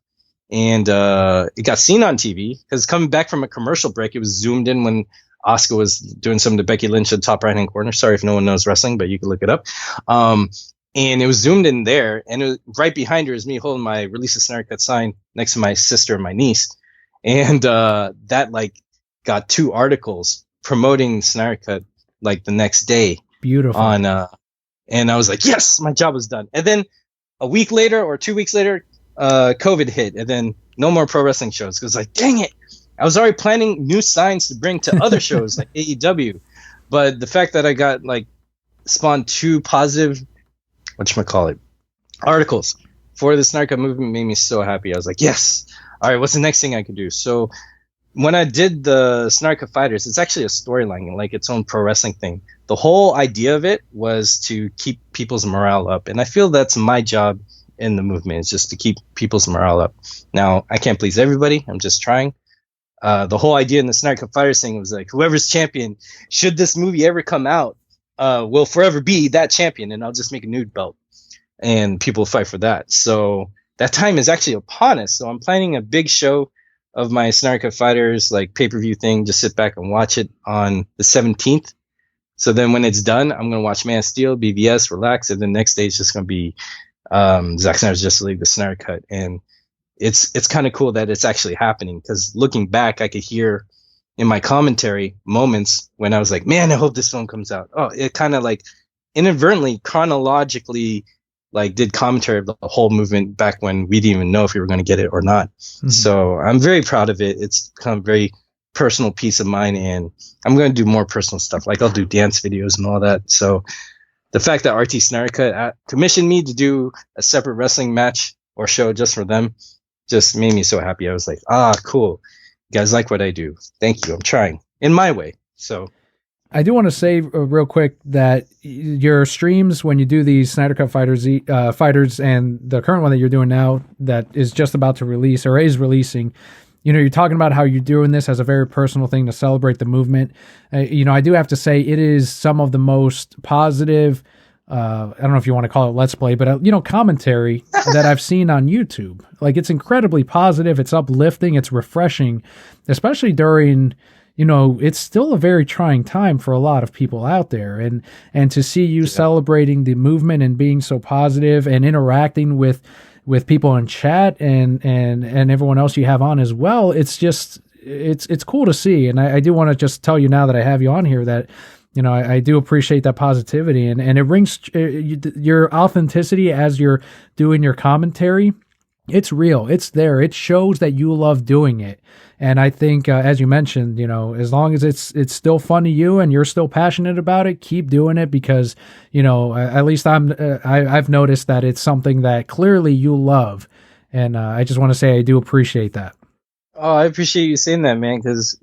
And it got seen on TV because coming back from a commercial break, it was zoomed in when Asuka was doing some of the Becky Lynch in the top right-hand corner. Sorry if no one knows wrestling, but you can look it up. And it was zoomed in there, and right behind her is me holding my Release a Snyder Cut sign next to my sister and my niece. And that like got 2 articles promoting Snyder Cut like the next day. Beautiful. And I was like, yes, my job was done. And then a week later or 2 weeks later, COVID hit, and then no more pro wrestling shows. Because like, dang it, I was already planning new signs to bring to other shows like AEW, but the fact that I got like spawned 2 positive, whatchamacallit, articles for the Snyder Cut movement made me so happy. I was like, yes, all right, what's the next thing I could do? So when I did the Snyder Cut Fighters, it's actually a storyline, like its own pro wrestling thing. The whole idea of it was to keep people's morale up, and I feel that's my job in the movement, is just to keep people's morale up. Now, I can't please everybody. I'm just trying. The whole idea in the Snyder Cut Fighters thing was like, whoever's champion, should this movie ever come out, will forever be that champion, and I'll just make a nude belt, and people will fight for that. So that time is actually upon us. So I'm planning a big show of my Snyder Cut Fighters like pay-per-view thing. Just sit back and watch it on the 17th. So then when it's done, I'm gonna watch Man of Steel, BVS, relax, and the next day is just gonna be Zack Snyder's Justice League, the Snyder Cut. And it's kind of cool that it's actually happening, because looking back, I could hear in my commentary moments when I was like, man, I hope this film comes out. Oh, it kind of like inadvertently, chronologically, like did commentary of the whole movement back when we didn't even know if we were going to get it or not. Mm-hmm. So I'm very proud of it. It's kind of very personal piece of mine, and I'm going to do more personal stuff. Like I'll do dance videos and all that. So the fact that RT Snyder Cut commissioned me to do a separate wrestling match or show just for them just made me so happy. I was like, cool. You guys like what I do. Thank you. I'm trying in my way. So I do want to say real quick that your streams, when you do these Snyder Cut Fighters and the current one that you're doing now that is just about to release or is releasing, you're talking about how you're doing this as a very personal thing to celebrate the movement. I do have to say it is some of the most positive, I don't know if you want to call it Let's Play, but, commentary that I've seen on YouTube. Like, it's incredibly positive. It's uplifting. It's refreshing, especially during, it's still a very trying time for a lot of people out there. And to see you celebrating the movement and being so positive and interacting with people in chat and everyone else you have on as well, it's just, it's cool to see. And I do want to just tell you now that I have you on here that, I do appreciate that positivity, and it brings your authenticity as you're doing your commentary. It's real. It's there. It shows that you love doing it. And I think, as you mentioned, as long as it's still fun to you and you're still passionate about it, keep doing it, because, at least I've noticed that it's something that clearly you love. And I just want to say I do appreciate that. Oh, I appreciate you saying that, man, because,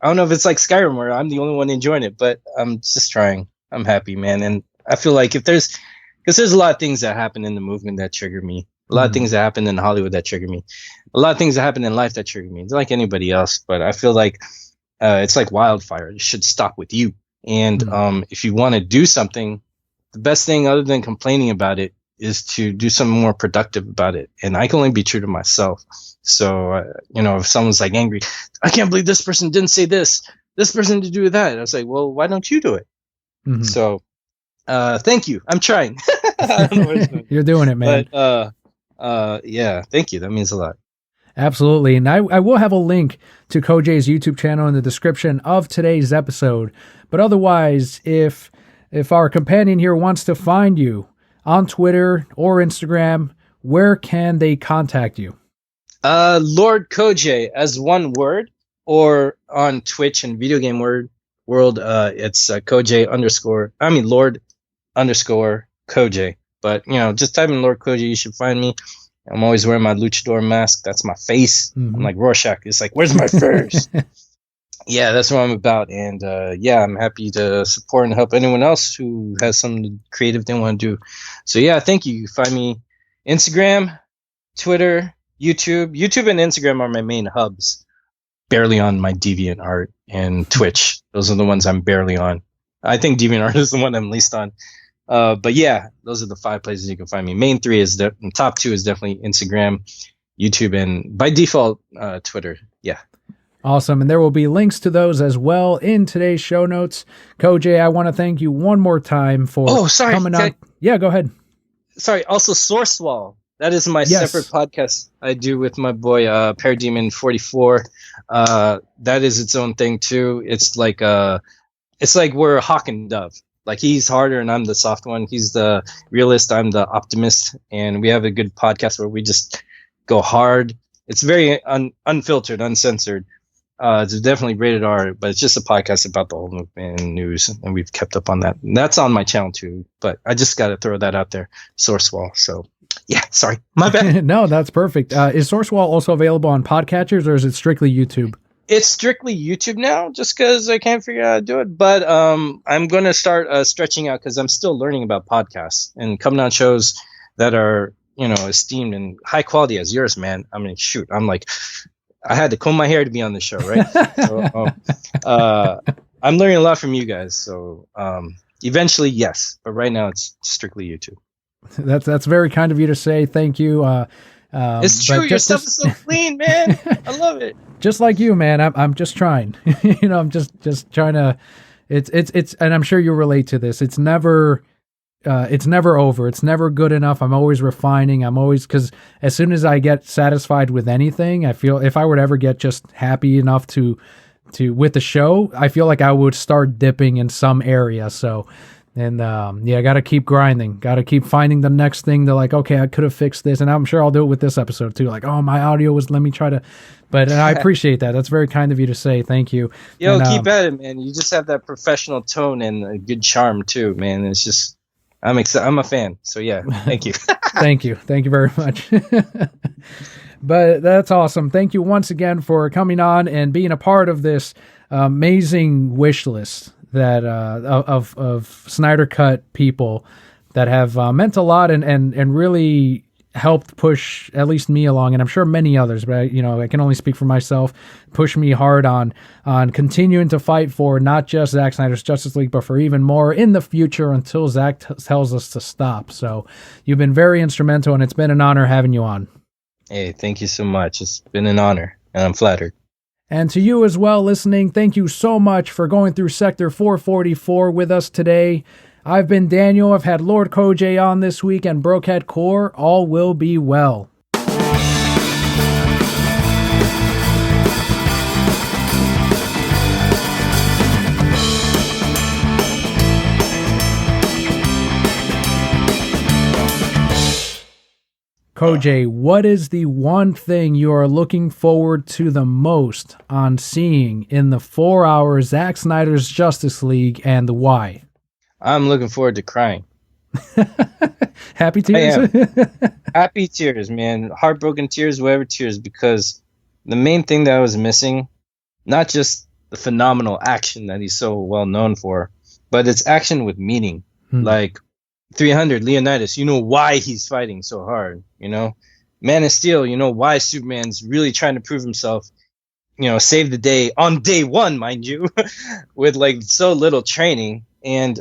I don't know if it's like Skyrim where I'm the only one enjoying it, but I'm just trying. I'm happy, man. And I feel like because there's a lot of things that happen in the movement that trigger me. A lot of things that happen in Hollywood that trigger me. A lot of things that happen in life that trigger me. It's like anybody else, but I feel like it's like wildfire. It should stop with you. And if you want to do something, the best thing other than complaining about it is to do something more productive about it. And I can only be true to myself. So, if someone's like angry, I can't believe this person didn't say this person to do that. I was like, well, why don't you do it? So, thank you. I'm trying. I don't know where it's going. You're doing it, man. But, yeah, thank you. That means a lot. Absolutely. And I will have a link to Kojay's YouTube channel in the description of today's episode. But otherwise, if our companion here wants to find you on Twitter or Instagram, where can they contact you? Lord Kojay as one word, or on Twitch and video game world, it's Lord _ Kojay. But just type in Lord Kojay, you should find me. I'm always wearing my luchador mask. That's my face. I'm like Rorschach. It's like, where's my face? Yeah, that's what I'm about. And I'm happy to support and help anyone else who has something creative they want to do. So yeah, thank you. You find me Instagram, Twitter, YouTube. YouTube and Instagram are my main hubs. Barely on my DeviantArt and Twitch. Those are the ones I'm barely on. I think DeviantArt is the one I'm least on. But yeah, those are the 5 places you can find me. Main 3 is top 2 is definitely Instagram, YouTube, and by default, Twitter. Yeah. Awesome. And there will be links to those as well in today's show notes. Kojay, I want to thank you one more time for coming on. Yeah, go ahead. Sorry. Also, Sourcewall. That is my separate podcast I do with my boy, Parademon44. That is its own thing too. It's like we're hawk and dove. Like, he's harder and I'm the soft one. He's the realist. I'm the optimist. And we have a good podcast where we just go hard. It's very unfiltered, uncensored. It's definitely rated R, but it's just a podcast about the whole movement and news. And we've kept up on that. And that's on my channel too. But I just got to throw that out there. Sourcewall. So yeah, sorry. My bad. No, that's perfect. Is Sourcewall also available on podcatchers, or is it strictly YouTube? It's strictly YouTube now, just because I can't figure out how to do it. But I'm going to start stretching out, because I'm still learning about podcasts and coming on shows that are, esteemed and high quality as yours, man. I mean, shoot, I'm like, I had to comb my hair to be on the show, right? So I'm learning a lot from you guys. So eventually, yes. But right now, it's strictly YouTube. That's very kind of you to say. Thank you. It's true. Your stuff is so clean, man. I love it. Just like you, man. I'm just trying. I'm just trying to. It's, and I'm sure you relate to this. It's never over. It's never good enough. I'm always refining. Because as soon as I get satisfied with anything, I feel if I were to ever get just happy enough to with the show, I feel like I would start dipping in some area. So. And I got to keep grinding. Got to keep finding the next thing to, like, okay, I could have fixed this. And I'm sure I'll do it with this episode too. Like, oh, my audio was, let me try to. But I appreciate that. That's very kind of you to say. Thank you. Yo, keep at it, man. You just have that professional tone and a good charm too, man. It's just, I'm excited. I'm a fan. So yeah, thank you. Thank you. Thank you very much. But that's awesome. Thank you once again for coming on and being a part of this amazing wish list that of Snyder Cut people that have meant a lot and really helped push at least me along, and I'm sure many others, but I can only speak for myself, push me hard on continuing to fight for not just Zack Snyder's Justice League, but for even more in the future until Zack tells us to stop. So you've been very instrumental, and it's been an honor having you on. Hey, thank you so much. It's been an honor, and I'm flattered. And to you as well listening, thank you so much for going through Sector 444 with us today. I've been Daniel. I've had Lord Kojay on this week, and Brokehead Core. All will be well. Kojay, what is the one thing you are looking forward to the most on seeing in the 4 hours Zack Snyder's Justice League, and why? I'm looking forward to crying. Happy tears? Happy tears, man. Heartbroken tears, whatever tears, because the main thing that I was missing, not just the phenomenal action that he's so well known for, but it's action with meaning. Like, 300, Leonidas, you know why he's fighting so hard, you know? Man of Steel, you know why Superman's really trying to prove himself, you know, save the day on day one, mind you, with like so little training. And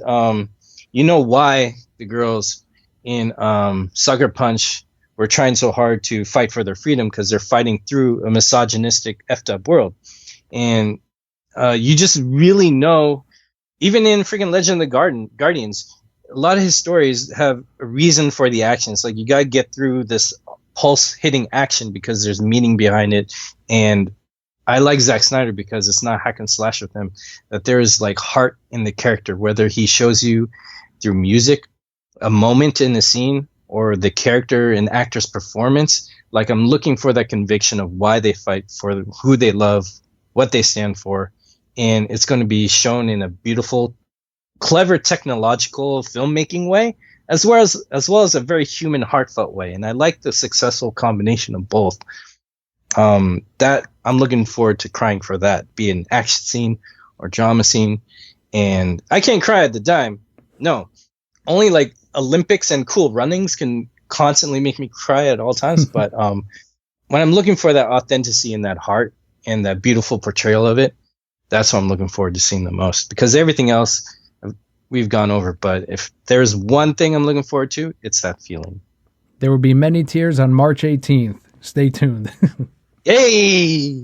you know why the girls in Sucker Punch were trying so hard to fight for their freedom, because they're fighting through a misogynistic, effed up world. And you just really know, even in freaking Legend of the Guardians, a lot of his stories have a reason for the actions. Like, you gotta get through this pulse hitting action because there's meaning behind it. And I like Zack Snyder because it's not hack and slash with him, that there is like heart in the character, whether he shows you through music, a moment in the scene, or the character and actor's performance. Like, I'm looking for that conviction of why they fight, for who they love, what they stand for. And it's going to be shown in a beautiful, clever technological filmmaking way, as well as a very human, heartfelt way. And I like the successful combination of both. That I'm looking forward to crying for that, be it an action scene or drama scene. And I can't cry at the dime. No, only like Olympics and Cool Runnings can constantly make me cry at all times. But when I'm looking for that authenticity and that heart and that beautiful portrayal of it, that's what I'm looking forward to seeing the most. Because everything else we've gone over. But if there's one thing I'm looking forward to, it's that feeling. There will be many tears on March 18th. Stay tuned. Yay!